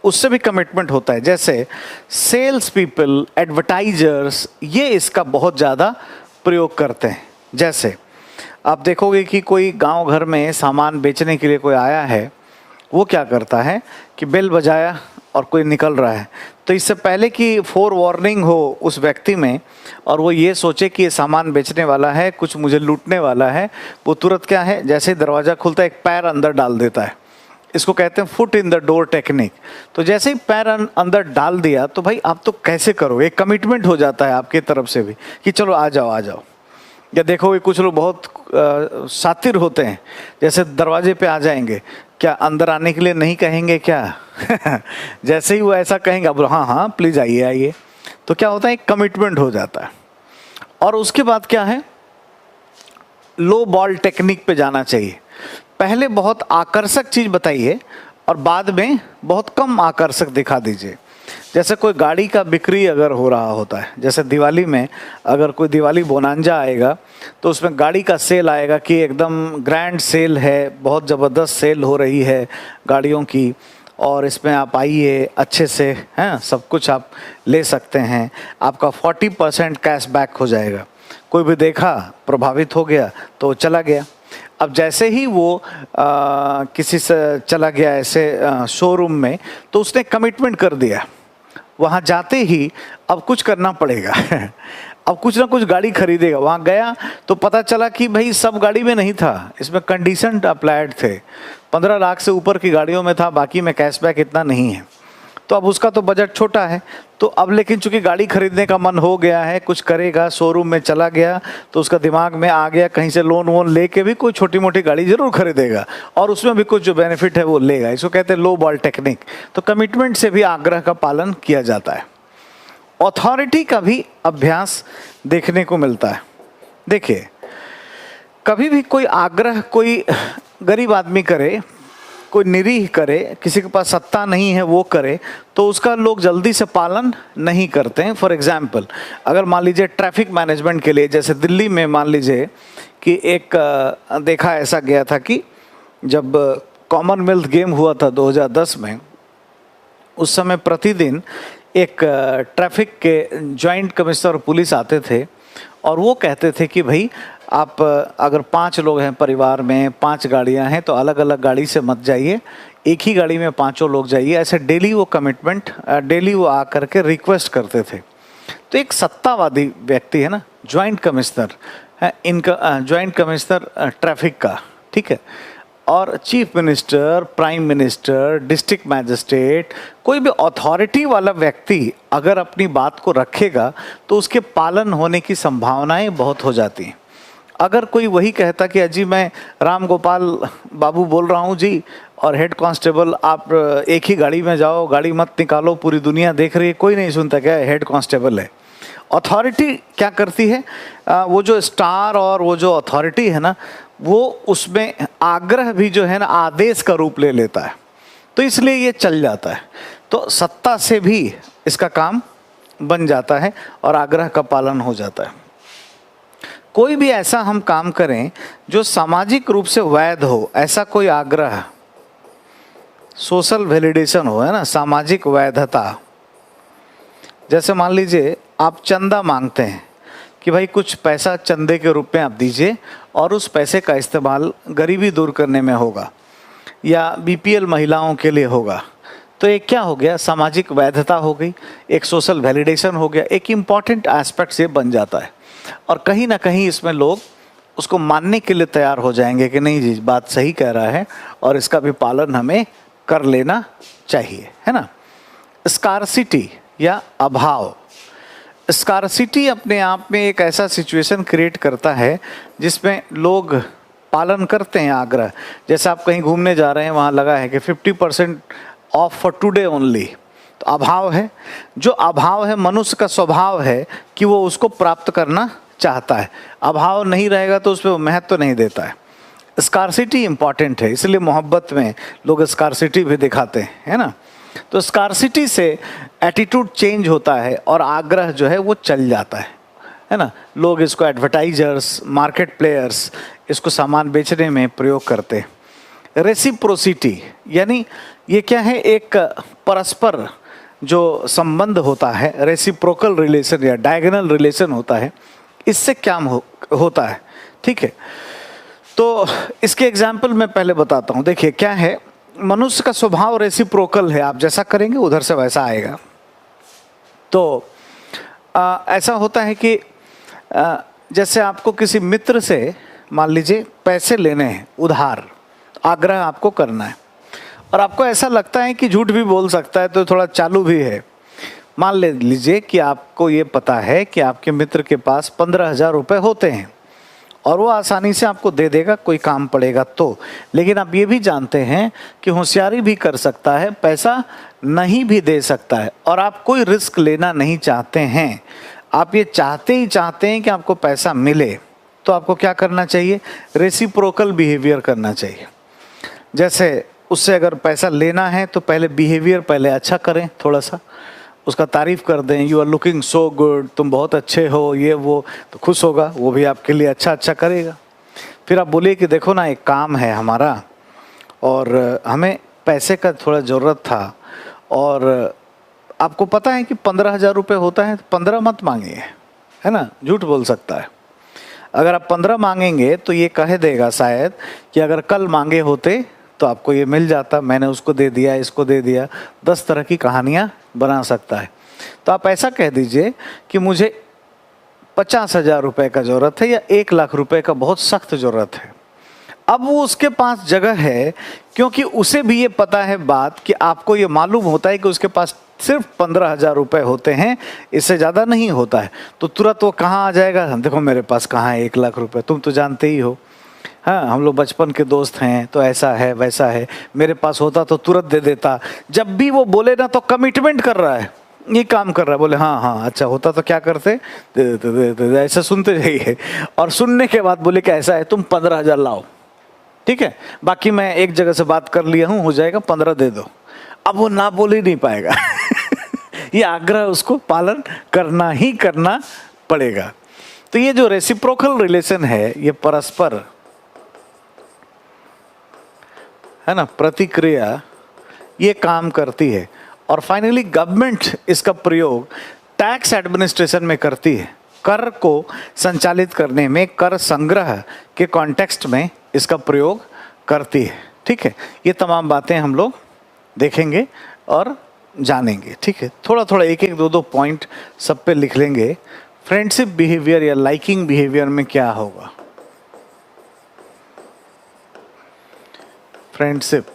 उससे भी कमिटमेंट होता है। जैसे सेल्स पीपल, एडवर्टाइजर्स, ये इसका बहुत ज़्यादा प्रयोग करते हैं। जैसे आप देखोगे कि कोई गांव घर में सामान बेचने के लिए कोई आया है, वो क्या करता है कि बेल बजाया और कोई निकल रहा है, तो इससे पहले कि फोर वार्निंग हो उस व्यक्ति में और वो ये सोचे कि ये सामान बेचने वाला है, कुछ मुझे लूटने वाला है, वो तुरंत क्या है, जैसे ही दरवाज़ा खुलता है एक पैर अंदर डाल देता है। इसको कहते हैं foot in the door technique. तो जैसे ही पैर अंदर डाल दिया तो भाई आप तो कैसे करोगे, एक कमिटमेंट हो जाता है आपकी तरफ से भी कि चलो आ जाओ आ जाओ। या देखोगे कुछ लोग बहुत शातिर होते हैं, जैसे दरवाजे पे आ जाएंगे, क्या अंदर आने के लिए नहीं कहेंगे क्या? जैसे ही वो ऐसा कहेंगे अब हाँ हाँ प्लीज़ आइए आइए, तो क्या होता है, एक कमिटमेंट हो जाता है। और उसके बाद क्या है, लो बॉल टेक्निक पे जाना चाहिए। पहले बहुत आकर्षक चीज़ बताइए और बाद में बहुत कम आकर्षक दिखा दीजिए। जैसे कोई गाड़ी का बिक्री अगर हो रहा होता है, जैसे दिवाली में अगर कोई दिवाली बोनांजा आएगा तो उसमें गाड़ी का सेल आएगा कि एकदम ग्रैंड सेल है, बहुत ज़बरदस्त सेल हो रही है गाड़ियों की, और इसमें आप आइए अच्छे से, हैं, सब कुछ आप ले सकते हैं, आपका 40% कैशबैक हो जाएगा। कोई भी देखा, प्रभावित हो गया तो चला गया। अब जैसे ही वो किसी से चला गया ऐसे शोरूम में, तो उसने कमिटमेंट कर दिया, वहाँ जाते ही अब कुछ करना पड़ेगा अब कुछ ना कुछ गाड़ी खरीदेगा। वहाँ गया तो पता चला कि भाई सब गाड़ी में नहीं था, इसमें कंडीशन अप्लाइड थे, 15 लाख से ऊपर की गाड़ियों में था, बाकी में कैशबैक इतना नहीं है। तो अब उसका तो बजट छोटा है, तो अब लेकिन चूंकि गाड़ी खरीदने का मन हो गया है, कुछ करेगा, शोरूम में चला गया, तो उसका दिमाग में आ गया कहीं से लोन वोन लेके भी कोई छोटी मोटी गाड़ी जरूर खरीदेगा और उसमें भी कुछ जो बेनिफिट है वो लेगा। इसको कहते हैं लो बॉल टेक्निक। तो कमिटमेंट से भी आग्रह का पालन किया जाता है। अथॉरिटी का भी अभ्यास देखने को मिलता है। देखिए, कभी भी कोई आग्रह कोई गरीब आदमी करे, कोई निरीह करे, किसी के पास सत्ता नहीं है वो करे, तो उसका लोग जल्दी से पालन नहीं करते हैं। फॉर एग्जाम्पल, अगर मान लीजिए ट्रैफिक मैनेजमेंट के लिए, जैसे दिल्ली में मान लीजिए कि एक देखा ऐसा गया था कि जब कॉमनवेल्थ गेम हुआ था 2010 में, उस समय प्रतिदिन एक ट्रैफिक के जॉइंट कमिश्नर पुलिस आते थे और वो कहते थे कि भाई आप अगर 5 लोग हैं परिवार में, 5 गाड़ियां हैं, तो अलग अलग गाड़ी से मत जाइए, एक ही गाड़ी में 5 लोग जाइए। ऐसे डेली वो कमिटमेंट, डेली वो आ करके रिक्वेस्ट करते थे। तो एक सत्तावादी व्यक्ति है ना, जॉइंट कमिश्नर है, इनका जॉइंट कमिश्नर ट्रैफिक का, ठीक है, और chief minister, prime minister, district magistrate, कोई भी अथॉरिटी वाला व्यक्ति अगर अपनी बात को रखेगा तो उसके पालन होने की संभावनाएं बहुत हो जाती हैं। अगर कोई वही कहता कि अजी मैं राम गोपाल बाबू बोल रहा हूँ जी, और हेड कांस्टेबल आप एक ही गाड़ी में जाओ, गाड़ी मत निकालो, पूरी दुनिया देख रही है, कोई नहीं सुनता, क्या हेड कांस्टेबल है। अथॉरिटी क्या करती है, वो जो स्टार और वो जो अथॉरिटी है ना, वो उसमें आग्रह भी जो है ना आदेश का रूप ले लेता है, तो इसलिए ये चल जाता है। तो सत्ता से भी इसका काम बन जाता है और आग्रह का पालन हो जाता है। कोई भी ऐसा हम काम करें जो सामाजिक रूप से वैध हो, ऐसा कोई आग्रह, सोशल वैलिडेशन हो, है ना, सामाजिक वैधता। जैसे मान लीजिए आप चंदा मांगते हैं कि भाई कुछ पैसा चंदे के रूप में आप दीजिए और उस पैसे का इस्तेमाल गरीबी दूर करने में होगा या बीपीएल महिलाओं के लिए होगा, तो एक क्या हो गया, सामाजिक वैधता हो गई, एक सोशल वैलिडेशन हो गया, एक इम्पॉर्टेंट एस्पेक्ट से बन जाता है। और कहीं ना कहीं इसमें लोग उसको मानने के लिए तैयार हो जाएंगे कि नहीं जी बात सही कह रहा है और इसका भी पालन हमें कर लेना चाहिए, है ना। स्कार्सिटी या अभाव, स्कार्सिटी अपने आप में एक ऐसा सिचुएशन क्रिएट करता है जिसमें लोग पालन करते हैं आग्रह। जैसे आप कहीं घूमने जा रहे हैं, वहाँ लगा है कि 50% ऑफ फॉर टुडे ओनली, तो अभाव है। जो अभाव है, मनुष्य का स्वभाव है कि वो उसको प्राप्त करना चाहता है। अभाव नहीं रहेगा तो उस पर महत्व नहीं देता है। स्कार्सिटी इंपॉर्टेंट है, इसलिए मोहब्बत में लोग स्कार्सिटी भी दिखाते हैं, है ना। तो स्कार्सिटी से एटीट्यूड चेंज होता है और आग्रह जो है वो चल जाता है ना। लोग इसको एडवर्टाइजर्स, मार्केट प्लेयर्स इसको सामान बेचने में प्रयोग करते हैं। रेसिप्रोसिटी यानी ये क्या है, एक परस्पर जो संबंध होता है, रेसिप्रोकल रिलेशन या डायगोनल रिलेशन होता है। इससे क्या होता है, ठीक है। तो इसके एग्जाम्पल मैं पहले बताता हूँ। देखिए क्या है, मनुष्य का स्वभाव रेसिप्रोकल है, आप जैसा करेंगे उधर से वैसा आएगा। तो ऐसा होता है कि जैसे आपको किसी मित्र से मान लीजिए पैसे लेने हैं उधार, आग्रह आपको करना है और आपको ऐसा लगता है कि झूठ भी बोल सकता है तो थोड़ा चालू भी है। मान ले लीजिए कि आपको ये पता है कि आपके मित्र के पास 15,000 रुपये होते हैं और वो आसानी से आपको दे देगा, कोई काम पड़ेगा तो। लेकिन आप ये भी जानते हैं कि होशियारी भी कर सकता है, पैसा नहीं भी दे सकता है और आप कोई रिस्क लेना नहीं चाहते हैं। आप ये चाहते ही चाहते हैं कि आपको पैसा मिले, तो आपको क्या करना चाहिए, रेसिप्रोकल बिहेवियर करना चाहिए। जैसे उससे अगर पैसा लेना है तो पहले बिहेवियर पहले अच्छा करें, थोड़ा सा उसका तारीफ़ कर दें, you are looking so good, तुम बहुत अच्छे हो, ये वो, तो खुश होगा, वो भी आपके लिए अच्छा अच्छा करेगा। फिर आप बोलिए कि देखो ना एक काम है हमारा और हमें पैसे का थोड़ा ज़रूरत था और आपको पता है कि 15,000 रुपये होता है, तो 15 मत मांगिए, है ना, झूठ बोल सकता है। अगर आप 15 मांगेंगे तो ये कह देगा शायद कि अगर कल मांगे होते तो आपको ये मिल जाता, मैंने उसको दे दिया, इसको दे दिया, 10 तरह की कहानियाँ बना सकता है। तो आप ऐसा कह दीजिए कि मुझे 50,000 रुपये का ज़रूरत है या 1 लाख रुपए का बहुत सख्त ज़रूरत है। अब वो उसके पास जगह है, क्योंकि उसे भी ये पता है बात कि आपको ये मालूम होता है कि उसके पास सिर्फ 15,000 रुपये होते हैं, इससे ज़्यादा नहीं होता है, तो तुरंत वो कहाँ आ जाएगा, देखो मेरे पास कहाँ है 1 लाख रुपये, तुम तो जानते ही हो, हाँ हम लोग बचपन के दोस्त हैं, तो ऐसा है वैसा है, मेरे पास होता तो तुरंत दे देता। जब भी वो बोले ना तो कमिटमेंट कर रहा है, ये काम कर रहा है, बोले हाँ हाँ अच्छा होता तो क्या करते, दे देते दे देते, ऐसा सुनते जाइए, और सुनने के बाद बोले कि ऐसा है तुम 15,000 लाओ, ठीक है, बाकी मैं एक जगह से बात कर लिया हूँ, हो जाएगा, 15 दे दो। अब वो ना बोल ही नहीं पाएगा ये आग्रह उसको पालन करना ही करना पड़ेगा। तो ये जो रेसिप्रोकल रिलेशन है, ये परस्पर है ना, प्रतिक्रिया ये काम करती है। और फाइनली गवर्नमेंट इसका प्रयोग टैक्स एडमिनिस्ट्रेशन में करती है, कर को संचालित करने में, कर संग्रह के कॉन्टेक्स्ट में इसका प्रयोग करती है। ठीक है, ये तमाम बातें हम लोग देखेंगे और जानेंगे। ठीक है, थोड़ा थोड़ा एक एक दो दो पॉइंट सब पे लिख लेंगे। फ्रेंडशिप बिहेवियर या लाइकिंग बिहेवियर में क्या होगा? फ्रेंडशिप,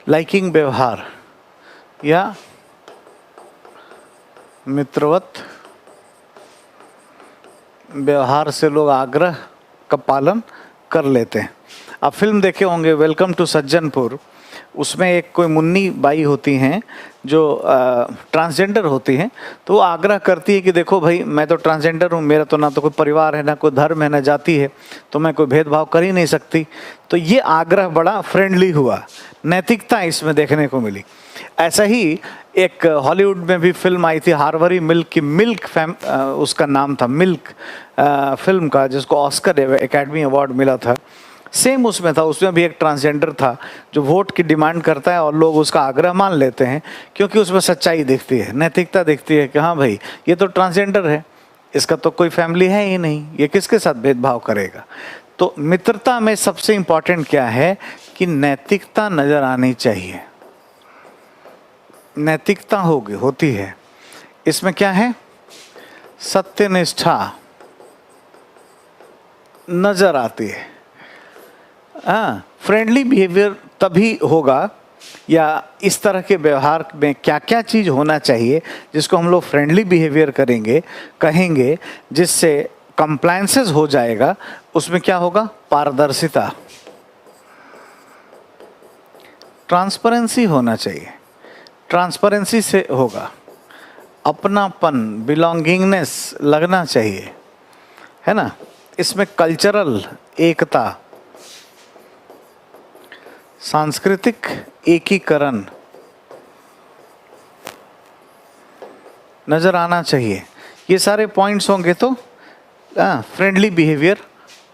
लाइकिंग व्यवहार या मित्रवत व्यवहार से लोग आग्रह का पालन कर लेते हैं। आप फिल्म देखे होंगे वेलकम टू सज्जनपुर, उसमें एक कोई मुन्नी बाई होती हैं जो ट्रांसजेंडर होती हैं, तो वो आग्रह करती है कि देखो भाई मैं तो ट्रांसजेंडर हूँ, मेरा तो ना तो कोई परिवार है, ना कोई धर्म है, ना जाति है, तो मैं कोई भेदभाव कर ही नहीं सकती। तो ये आग्रह बड़ा फ्रेंडली हुआ, नैतिकता इसमें देखने को मिली। ऐसा ही एक हॉलीवुड में भी फिल्म आई थी हार्वरी मिल्क की, उसका नाम था मिल्क फिल्म का, जिसको ऑस्कर एकेडमी अवार्ड मिला था। सेम उसमें था, उसमें भी एक ट्रांसजेंडर था जो वोट की डिमांड करता है और लोग उसका आग्रह मान लेते हैं, क्योंकि उसमें सच्चाई दिखती है, नैतिकता दिखती है कि हाँ भाई ये तो ट्रांसजेंडर है, इसका तो कोई फैमिली है ही नहीं, ये किसके साथ भेदभाव करेगा। तो मित्रता में सबसे इम्पोर्टेंट क्या है कि नैतिकता नजर आनी चाहिए, नैतिकता होती है। इसमें क्या है? सत्यनिष्ठा नजर आती है। हाँ, फ्रेंडली बिहेवियर तभी होगा, या इस तरह के व्यवहार में क्या क्या चीज़ होना चाहिए जिसको हम लोग फ्रेंडली बिहेवियर कहेंगे, जिससे कंप्लायंसेस हो जाएगा। उसमें क्या होगा? पारदर्शिता, ट्रांसपेरेंसी होना चाहिए, ट्रांसपेरेंसी से होगा, अपनापन, बिलोंगिंगनेस लगना चाहिए, है ना। इसमें कल्चरल एकता, सांस्कृतिक एकीकरण नजर आना चाहिए। ये सारे पॉइंट्स होंगे तो फ्रेंडली बिहेवियर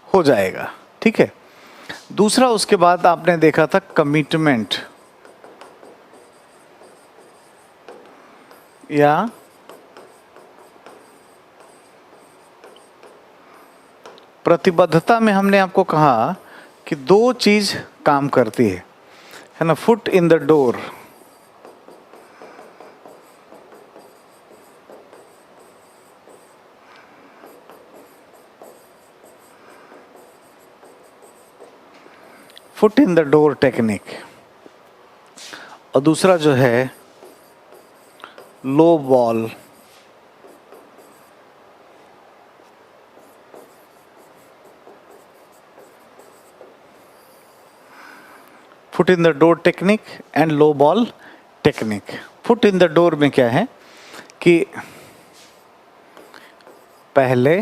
हो जाएगा। ठीक है, दूसरा उसके बाद आपने देखा था कमिटमेंट या प्रतिबद्धता में हमने आपको कहा कि दो चीज काम करती है ना, foot in the door, foot in the door technique, और दूसरा जो है low ball, foot in the door technique and low ball technique. Foot in the door में क्या है कि पहले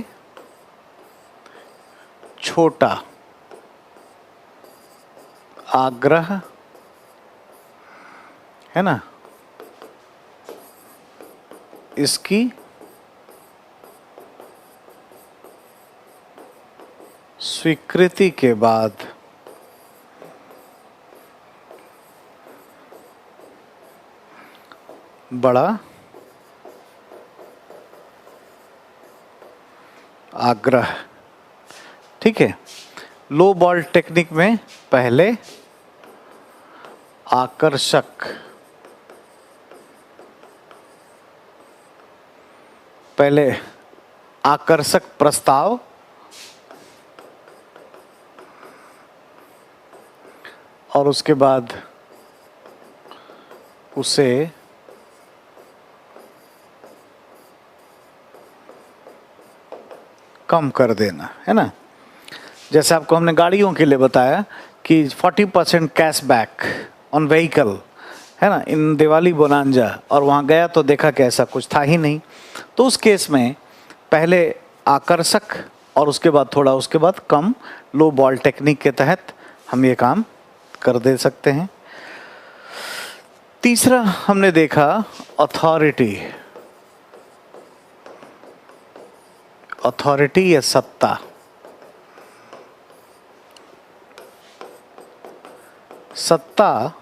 छोटा आग्रह, है ना, इसकी स्वीकृति के बाद बड़ा आग्रह। ठीक है, लो बॉल टेक्निक में पहले आकर्षक, पहले आकर्षक प्रस्ताव और उसके बाद उसे कम कर देना, है ना। जैसे आपको हमने गाड़ियों के लिए बताया कि 40% कैशबैक ऑन व्हीकल, है ना, इन दिवाली बोनांजा, और वहाँ गया तो देखा कि ऐसा कुछ था ही नहीं। तो उस केस में पहले आकर्षक और उसके बाद थोड़ा, उसके बाद कम, लो बॉल टेक्निक के तहत हम ये काम कर दे सकते हैं। तीसरा हमने देखा अथॉरिटी, अथॉरिटी या सत्ता। सत्ता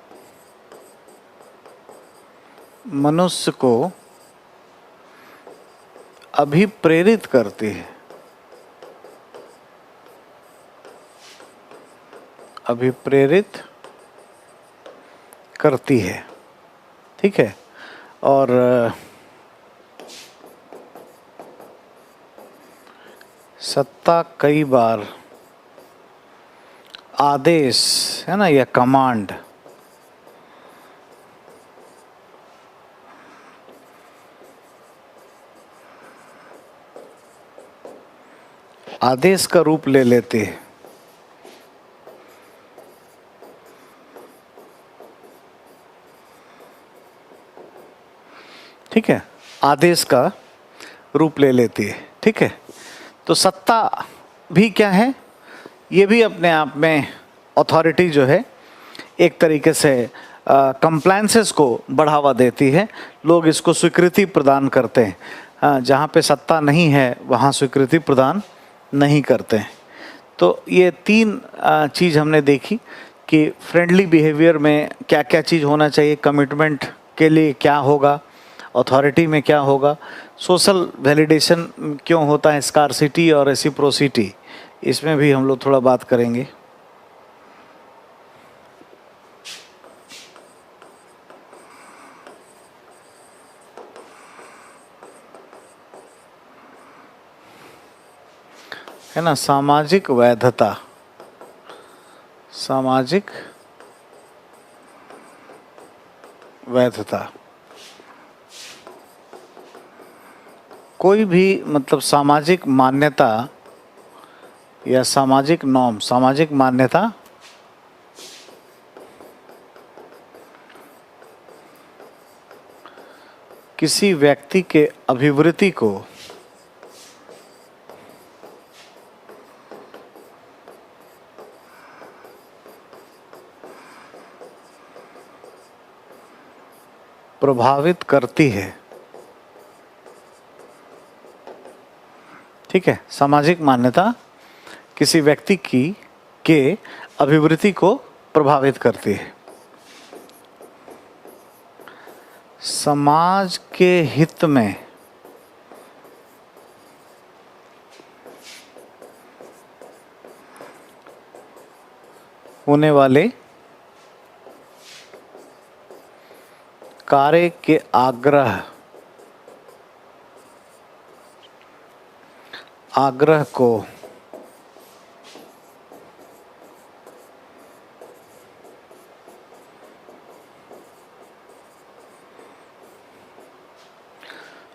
मनुष्य को अभिप्रेरित करती है, अभिप्रेरित करती है, ठीक है। और सत्ता कई बार आदेश, है ना, या कमांड, आदेश का रूप ले लेती है। ठीक है, आदेश का रूप ले लेती है, ठीक है। तो सत्ता भी क्या है, ये भी अपने आप में अथॉरिटी जो है एक तरीके से कंप्लायंसेस को बढ़ावा देती है। लोग इसको स्वीकृति प्रदान करते हैं, जहाँ पे सत्ता नहीं है वहाँ स्वीकृति प्रदान नहीं करते हैं। तो ये तीन चीज़ हमने देखी कि फ्रेंडली बिहेवियर में क्या क्या चीज़ होना चाहिए, कमिटमेंट के लिए क्या होगा, अथॉरिटी में क्या होगा, सोशल वैलिडेशन क्यों होता है, स्कार्सिटी और रेसिप्रोसिटी, इसमें भी हम लोग थोड़ा बात करेंगे। है ना, सामाजिक वैधता, सामाजिक वैधता, कोई भी मतलब सामाजिक मान्यता या सामाजिक नॉर्म, सामाजिक मान्यता किसी व्यक्ति के अभिवृत्ति को प्रभावित करती है, ठीक है। सामाजिक मान्यता किसी व्यक्ति की के अभिवृत्ति को प्रभावित करती है। समाज के हित में होने वाले कार्य के आग्रह को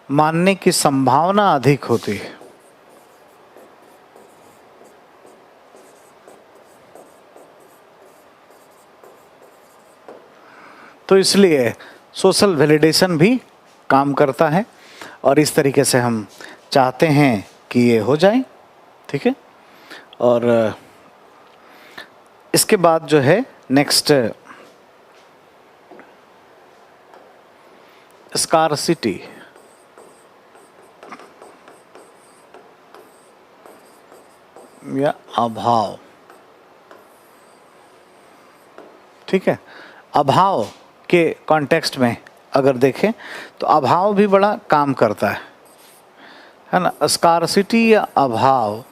मानने की संभावना अधिक होती है। तो इसलिए सोशल वैलिडेशन भी काम करता है और इस तरीके से हम चाहते हैं कि ये हो जाए, ठीक है। और इसके बाद जो है नेक्स्ट स्कार्सिटी, या अभाव, ठीक है। अभाव के कॉन्टेक्स्ट में अगर देखें तो अभाव भी बड़ा काम करता है ना। स्कार्सिटी या अभाव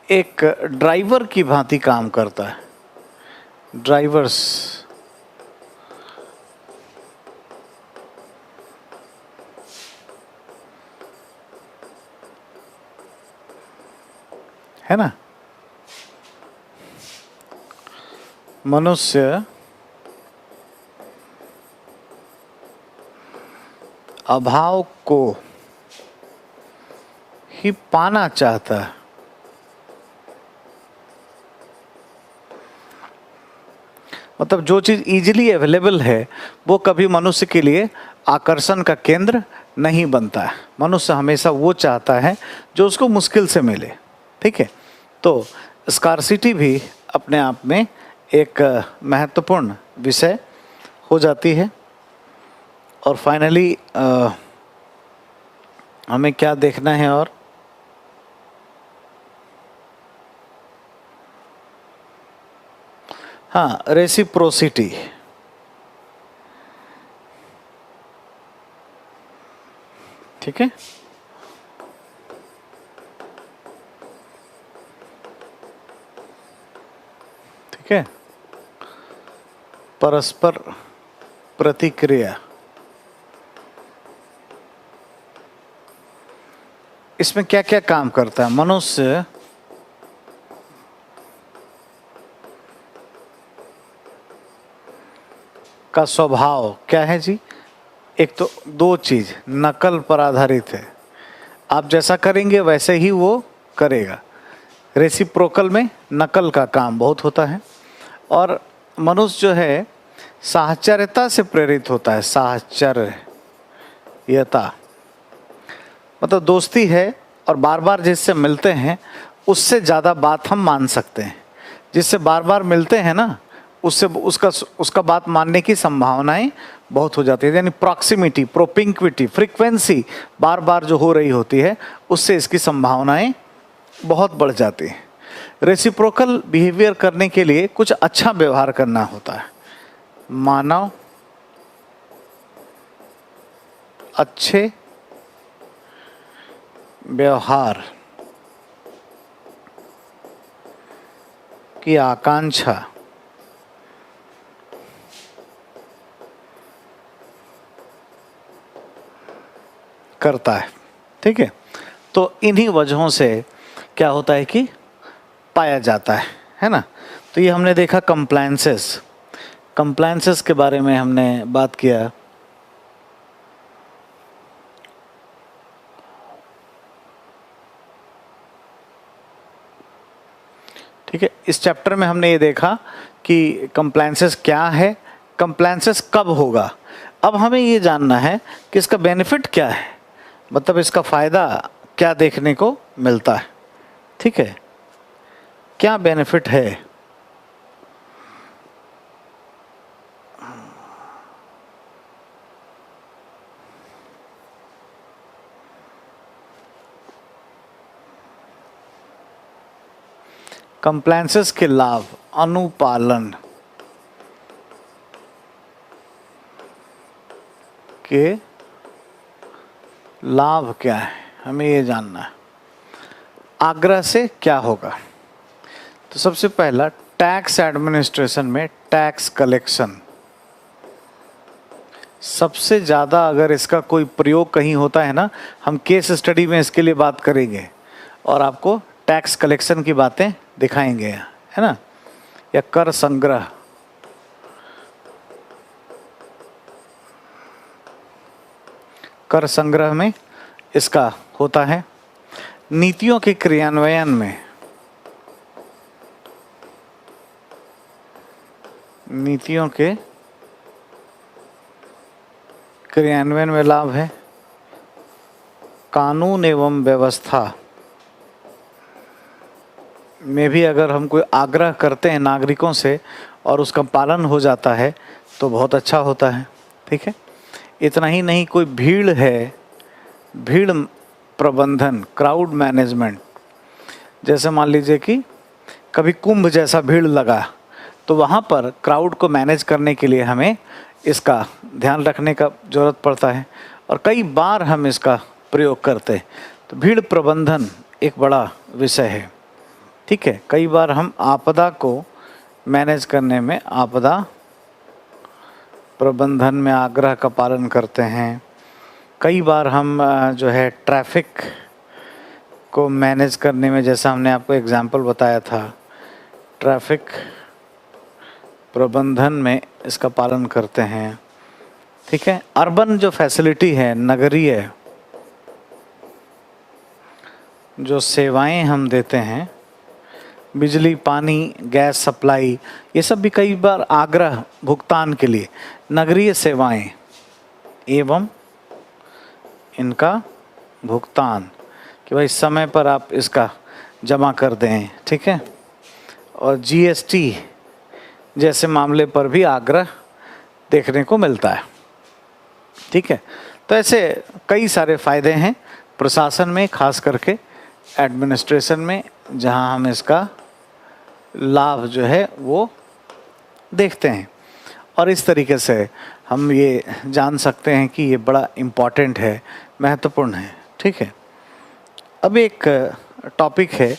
एक ड्राइवर की भांति काम करता है। ड्राइवर्स है ना। मनुष्य अभाव को ही पाना चाहता है। मतलब जो चीज इजीली अवेलेबल है वो कभी मनुष्य के लिए आकर्षण का केंद्र नहीं बनता है। मनुष्य हमेशा वो चाहता है जो उसको मुश्किल से मिले। ठीक है, तो स्कार्सिटी भी अपने आप में एक महत्वपूर्ण विषय हो जाती है। और फाइनली हमें क्या देखना है, और हाँ, रेसिप्रोसिटी। ठीक है, ठीक है, परस्पर प्रतिक्रिया। इसमें क्या क्या काम करता है? मनुष्य का स्वभाव क्या है जी? एक तो दो चीज नकल पर आधारित है। आप जैसा करेंगे वैसे ही वो करेगा। रेसिप्रोकल में नकल का काम बहुत होता है। और मनुष्य जो है साहचर्यता से प्रेरित होता है। साहचर्यता मतलब दोस्ती है, और बार बार जिससे मिलते हैं उससे ज़्यादा बात हम मान सकते हैं। जिससे बार बार मिलते हैं ना, उससे उसका बात मानने की संभावनाएं बहुत हो जाती है। यानी प्रॉक्सिमिटी, प्रोपिंक्विटी, फ्रीक्वेंसी बार बार जो हो रही होती है उससे इसकी संभावनाएं बहुत बढ़ जाती हैं। रेसिप्रोकल बिहेवियर करने के लिए कुछ अच्छा व्यवहार करना होता है। मानव अच्छे व्यवहार की आकांक्षा करता है। ठीक है, तो इन्हीं वजहों से क्या होता है कि पाया जाता है ना। तो ये हमने देखा कंप्लायंसेस। कंप्लायंसेस के बारे में हमने बात किया। ठीक है, इस चैप्टर में हमने ये देखा कि कंप्लायंसेस क्या है, कंप्लायंसेस कब होगा। अब हमें ये जानना है कि इसका बेनिफिट क्या है, मतलब इसका फ़ायदा क्या देखने को मिलता है। ठीक है, क्या बेनिफिट है? कंप्लायंसेस के लाभ, अनुपालन के लाभ क्या है, हमें ये जानना है। आग्रह से क्या होगा? तो सबसे पहला, टैक्स एडमिनिस्ट्रेशन में टैक्स कलेक्शन सबसे ज़्यादा अगर इसका कोई प्रयोग कहीं होता है ना, हम केस स्टडी में इसके लिए बात करेंगे और आपको टैक्स कलेक्शन की बातें दिखाएंगे, है ना। या कर संग्रह, कर संग्रह में इसका होता है। नीतियों के क्रियान्वयन में, नीतियों के क्रियान्वयन में लाभ है। कानून एवं व्यवस्था में भी अगर हम कोई आग्रह करते हैं नागरिकों से और उसका पालन हो जाता है तो बहुत अच्छा होता है। ठीक है, इतना ही नहीं, कोई भीड़ है, भीड़ प्रबंधन, क्राउड मैनेजमेंट, जैसे मान लीजिए कि कभी कुंभ जैसा भीड़ लगा तो वहाँ पर क्राउड को मैनेज करने के लिए हमें इसका ध्यान रखने का ज़रूरत पड़ता है और कई बार हम इसका प्रयोग करते हैं। तो भीड़ प्रबंधन एक बड़ा विषय है। ठीक है, कई बार हम आपदा को मैनेज करने में, आपदा प्रबंधन में आग्रह का पालन करते हैं। कई बार हम जो है ट्रैफिक को मैनेज करने में, जैसा हमने आपको एग्जाम्पल बताया था, ट्रैफिक प्रबंधन में इसका पालन करते हैं। ठीक है, अर्बन जो फैसिलिटी है, नगरीय जो सेवाएं हम देते हैं, बिजली, पानी, गैस सप्लाई, ये सब भी कई बार आग्रह भुगतान के लिए नगरीय सेवाएं एवं इनका भुगतान, कि भाई समय पर आप इसका जमा कर दें। ठीक है, और जीएसटी जैसे मामले पर भी आग्रह देखने को मिलता है। ठीक है, तो ऐसे कई सारे फायदे हैं प्रशासन में, खास करके एडमिनिस्ट्रेशन में, जहां हम इसका लाभ जो है वो देखते हैं। और इस तरीके से हम ये जान सकते हैं कि ये बड़ा इम्पॉर्टेंट है, महत्वपूर्ण है। ठीक है, अब एक टॉपिक है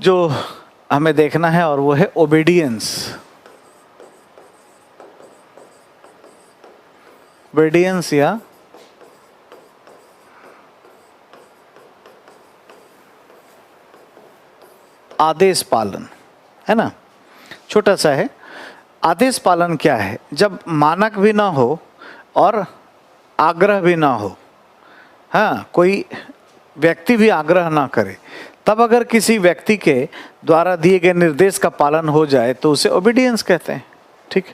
जो हमें देखना है और वो है ओबीडियंस। ओबीडियंस या आदेश पालन, है ना, छोटा सा है। आदेश पालन क्या है? जब मानक भी ना हो और आग्रह भी ना हो, हाँ, कोई व्यक्ति भी आग्रह ना करे, तब अगर किसी व्यक्ति के द्वारा दिए गए निर्देश का पालन हो जाए तो उसे ओबीडियंस कहते हैं। ठीक,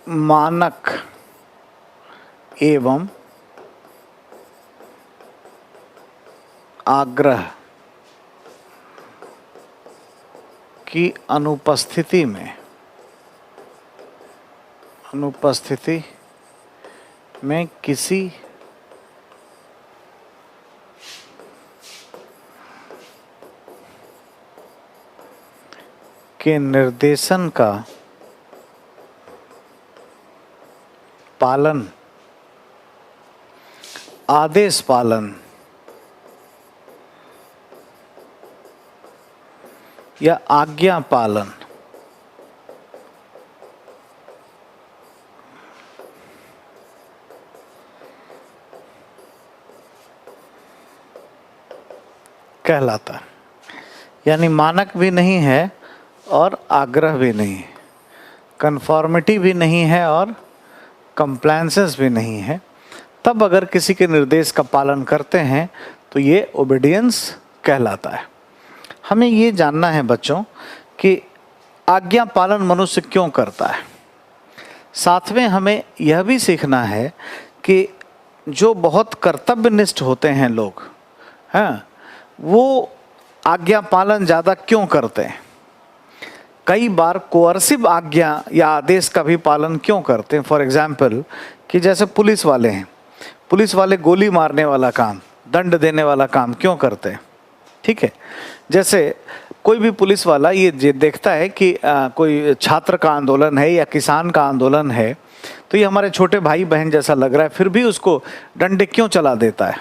मानक एवं आग्रह की अनुपस्थिति में किसी के निर्देशन का पालन, आदेश पालन या आज्ञा पालन कहलाता है। यानी मानक भी नहीं है और आग्रह भी नहीं है, कंफॉर्मिटी भी नहीं है और कंप्लायंसेस भी नहीं है, तब अगर किसी के निर्देश का पालन करते हैं तो ये ओबीडियंस कहलाता है। हमें ये जानना है बच्चों कि आज्ञा पालन मनुष्य क्यों करता है। साथ में हमें यह भी सीखना है कि जो बहुत कर्तव्यनिष्ठ होते हैं लोग, हैं, वो आज्ञा पालन ज़्यादा क्यों करते हैं। कई बार कोअर्सिव आज्ञा या आदेश का भी पालन क्यों करते हैं। फॉर एग्जाम्पल कि जैसे पुलिस वाले हैं, पुलिस वाले गोली मारने वाला काम, दंड देने वाला काम क्यों करते हैं। ठीक है, जैसे कोई भी पुलिस वाला ये देखता है कि कोई छात्र का आंदोलन है या किसान का आंदोलन है, तो ये हमारे छोटे भाई बहन जैसा लग रहा है, फिर भी उसको डंडे क्यों चला देता है,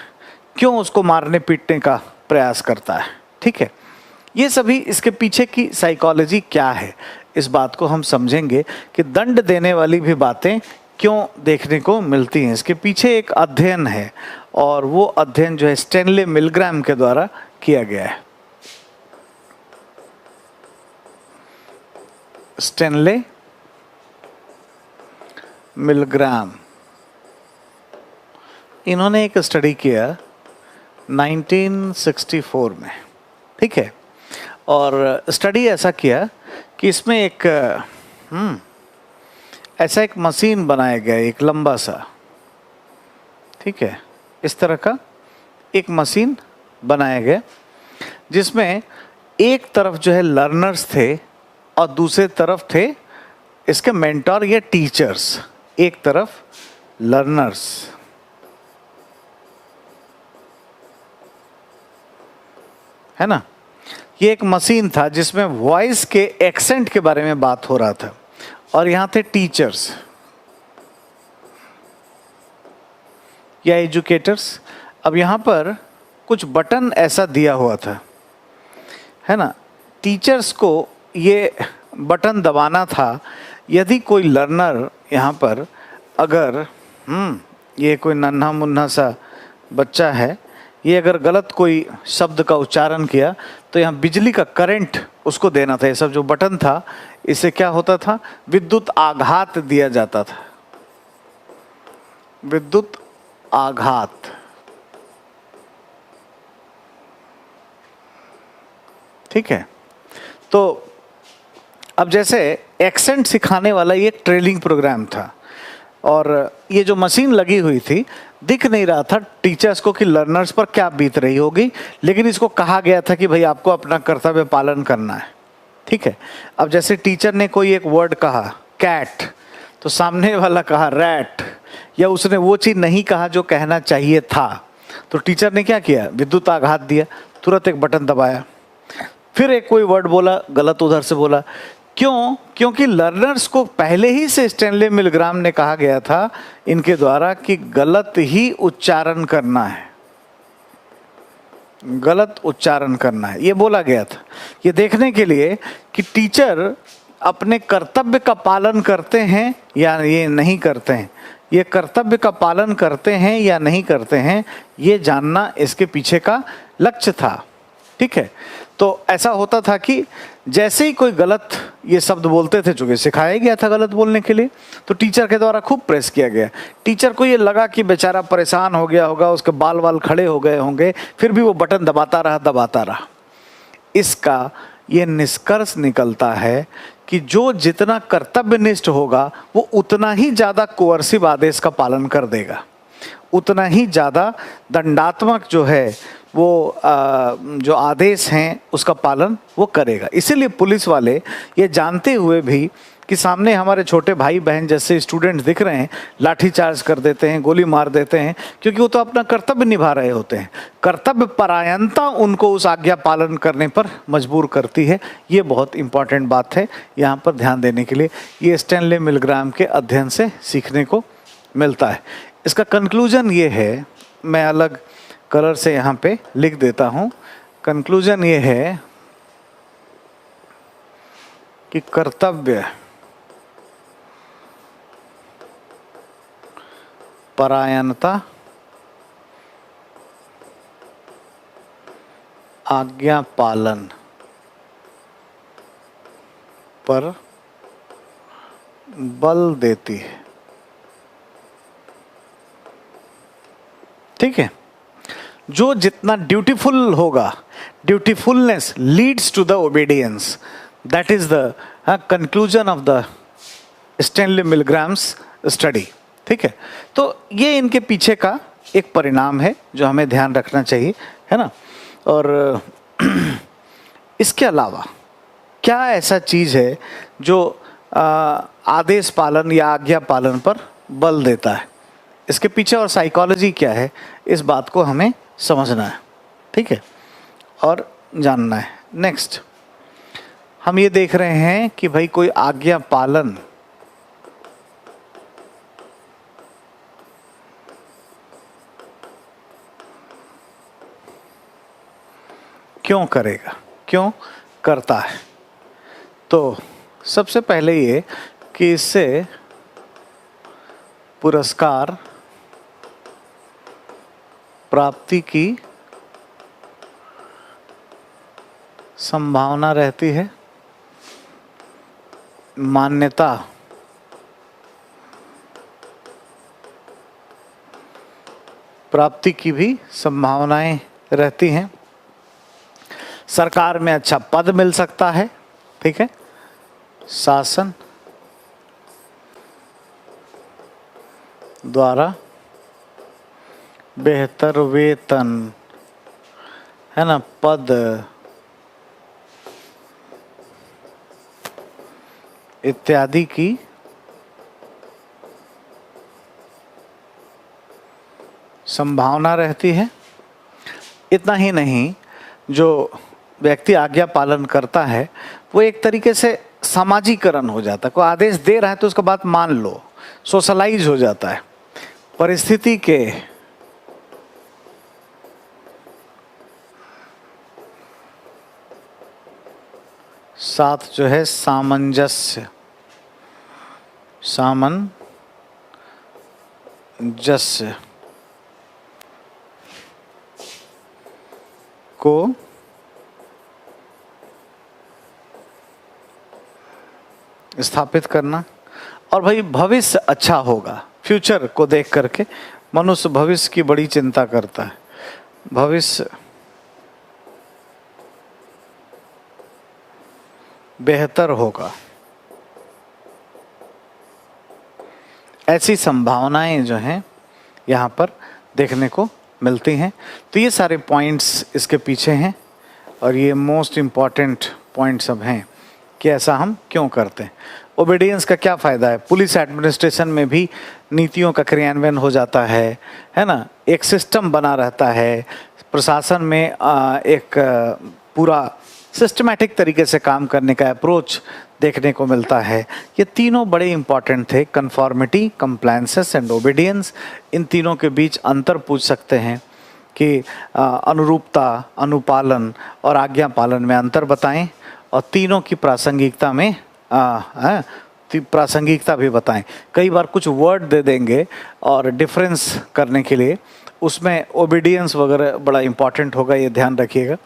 क्यों उसको मारने पीटने का प्रयास करता है। ठीक है, ये सभी इसके पीछे की साइकोलॉजी क्या है, इस बात को हम समझेंगे कि दंड देने वाली भी बातें क्यों देखने को मिलती हैं। इसके पीछे एक अध्ययन है और वो अध्ययन जो है स्टैनले मिलग्राम के द्वारा किया गया है। स्टैनले मिलग्राम, इन्होंने एक स्टडी किया 1964 में। ठीक है, और स्टडी ऐसा किया कि इसमें एक ऐसा एक मशीन बनाया गया, एक लंबा सा, ठीक है, इस तरह का एक मशीन बनाया गया जिसमें एक तरफ जो है लर्नर्स थे और दूसरे तरफ थे इसके मेंटोर या टीचर्स। एक तरफ लर्नर्स, है ना, ये एक मशीन था जिसमें वॉइस के एक्सेंट के बारे में बात हो रहा था, और यहाँ थे टीचर्स या एजुकेटर्स। अब यहाँ पर कुछ बटन ऐसा दिया हुआ था, है ना, टीचर्स को ये बटन दबाना था यदि कोई लर्नर यहाँ पर अगर ये कोई नन्हा मुन्ना सा बच्चा है, ये अगर गलत कोई शब्द का उच्चारण किया तो यहाँ बिजली का करंट उसको देना था। ये सब जो बटन था इससे क्या होता था, विद्युत आघात दिया जाता था, विद्युत आघात। ठीक है, तो अब जैसे एक्सेंट सिखाने वाला ये ट्रेनिंग प्रोग्राम था और ये जो मशीन लगी हुई थी, दिख नहीं रहा था टीचर्स को कि लर्नर्स पर क्या बीत रही होगी, लेकिन इसको कहा गया था कि भाई आपको अपना कर्तव्य पालन करना है। ठीक है, अब जैसे टीचर ने कोई एक वर्ड कहा कैट, तो सामने वाला कहा रैट, या उसने वो चीज़ नहीं कहा जो कहना चाहिए था, तो टीचर ने क्या किया, विद्युत आघात दिया, तुरंत एक बटन दबाया। फिर एक कोई वर्ड बोला, गलत उधर से बोला, क्यों? क्योंकि लर्नर्स को पहले ही से स्टैनले मिलग्राम ने कहा गया था इनके द्वारा कि गलत ही उच्चारण करना है, गलत उच्चारण करना है, ये बोला गया था। ये देखने के लिए कि टीचर अपने कर्तव्य का पालन करते हैं या ये नहीं करते हैं, ये कर्तव्य का पालन करते हैं या नहीं करते हैं, ये जानना इसके पीछे का लक्ष्य था। ठीक है, तो ऐसा होता था कि जैसे ही कोई गलत ये शब्द बोलते थे, चूंकि सिखाया गया था गलत बोलने के लिए, तो टीचर के द्वारा खूब प्रेस किया गया। टीचर को ये लगा कि बेचारा परेशान हो गया होगा, उसके बाल वाल खड़े हो गए होंगे, फिर भी वो बटन दबाता रहा। इसका ये निष्कर्ष निकलता है कि जो जितना कर्तव्यनिष्ठ होगा वो उतना ही ज़्यादा कोअर्सिव आदेश का पालन कर देगा, उतना ही ज़्यादा दंडात्मक जो है वो जो आदेश हैं उसका पालन वो करेगा। इसीलिए पुलिस वाले ये जानते हुए भी कि सामने हमारे छोटे भाई बहन जैसे स्टूडेंट्स दिख रहे हैं, लाठी चार्ज कर देते हैं, गोली मार देते हैं, क्योंकि वो तो अपना कर्तव्य निभा रहे होते हैं। कर्तव्य परायणता उनको उस आज्ञा पालन करने पर मजबूर करती है। ये बहुत इंपॉर्टेंट बात है, यहाँ पर ध्यान देने के लिए। ये स्टैनले मिलग्राम के अध्ययन से सीखने को मिलता है। इसका कंक्लूजन ये है, मैं अलग कलर से यहाँ पे लिख देता हूँ। कंक्लूजन ये है कि कर्तव्य परायणता, आज्ञा पालन पर बल देती है। ठीक है, जो जितना ड्यूटीफुल होगा, dutifulness leads to the obedience, that is the conclusion of the Stanley Milgram's study. ठीक है, तो ये इनके पीछे का एक परिणाम है जो हमें ध्यान रखना चाहिए, है ना। और इसके अलावा क्या ऐसा चीज़ है जो आदेश पालन या आज्ञा पालन पर बल देता है, इसके पीछे और साइकोलॉजी क्या है, इस बात को हमें समझना है। ठीक है, और जानना है। नेक्स्ट हम ये देख रहे हैं कि भाई कोई आज्ञा पालन क्यों करेगा, क्यों करता है। तो सबसे पहले ये कि इससे पुरस्कार प्राप्ति की संभावना रहती है, मान्यता प्राप्ति की भी संभावनाएं रहती हैं, सरकार में अच्छा पद मिल सकता है। ठीक है, शासन द्वारा बेहतर वेतन, है ना, पद इत्यादि की संभावना रहती है। इतना ही नहीं, जो व्यक्ति आज्ञा पालन करता है वो एक तरीके से सामाजिकरण हो जाता है। कोई आदेश दे रहा है तो उसका बात मान लो, सोशलाइज हो जाता है। परिस्थिति के साथ जो है सामंजस्य को स्थापित करना। और भाई भविष्य अच्छा होगा, फ्यूचर को देख करके मनुष्य भविष्य की बड़ी चिंता करता है। भविष्य बेहतर होगा, ऐसी संभावनाएं जो हैं यहाँ पर देखने को मिलती हैं। तो ये सारे पॉइंट्स इसके पीछे हैं और ये मोस्ट इम्पॉर्टेंट पॉइंट्स अब हैं कि ऐसा हम क्यों करते हैं। ओबीडियंस का क्या फ़ायदा है? पुलिस एडमिनिस्ट्रेशन में भी नीतियों का क्रियान्वयन हो जाता है ना, एक सिस्टम बना रहता है, प्रशासन में एक पूरा सिस्टमैटिक तरीके से काम करने का अप्रोच देखने को मिलता है। ये तीनों बड़े इंपॉर्टेंट थे, कंफॉर्मिटी, कंप्लायंसेस एंड ओबीडियंस। इन तीनों के बीच अंतर पूछ सकते हैं कि अनुरूपता, अनुपालन और आज्ञा पालन में अंतर बताएं और तीनों की प्रासंगिकता में प्रासंगिकता भी बताएं। कई बार कुछ वर्ड दे देंगे और डिफरेंस करने के लिए, उसमें ओबीडियंस वगैरह बड़ा इंपॉर्टेंट होगा, ये ध्यान रखिएगा।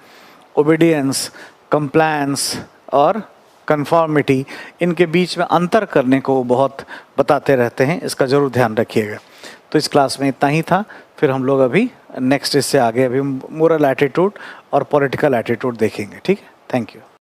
ओबीडियंस, कंप्लायंस और कंफॉर्मिटी, इनके बीच में अंतर करने को बहुत बताते रहते हैं, इसका ज़रूर ध्यान रखिएगा। तो इस क्लास में इतना ही था, फिर हम लोग अभी नेक्स्ट इससे आगे अभी मोरल एटीट्यूड और पॉलिटिकल एटीट्यूड देखेंगे। ठीक है, थैंक यू।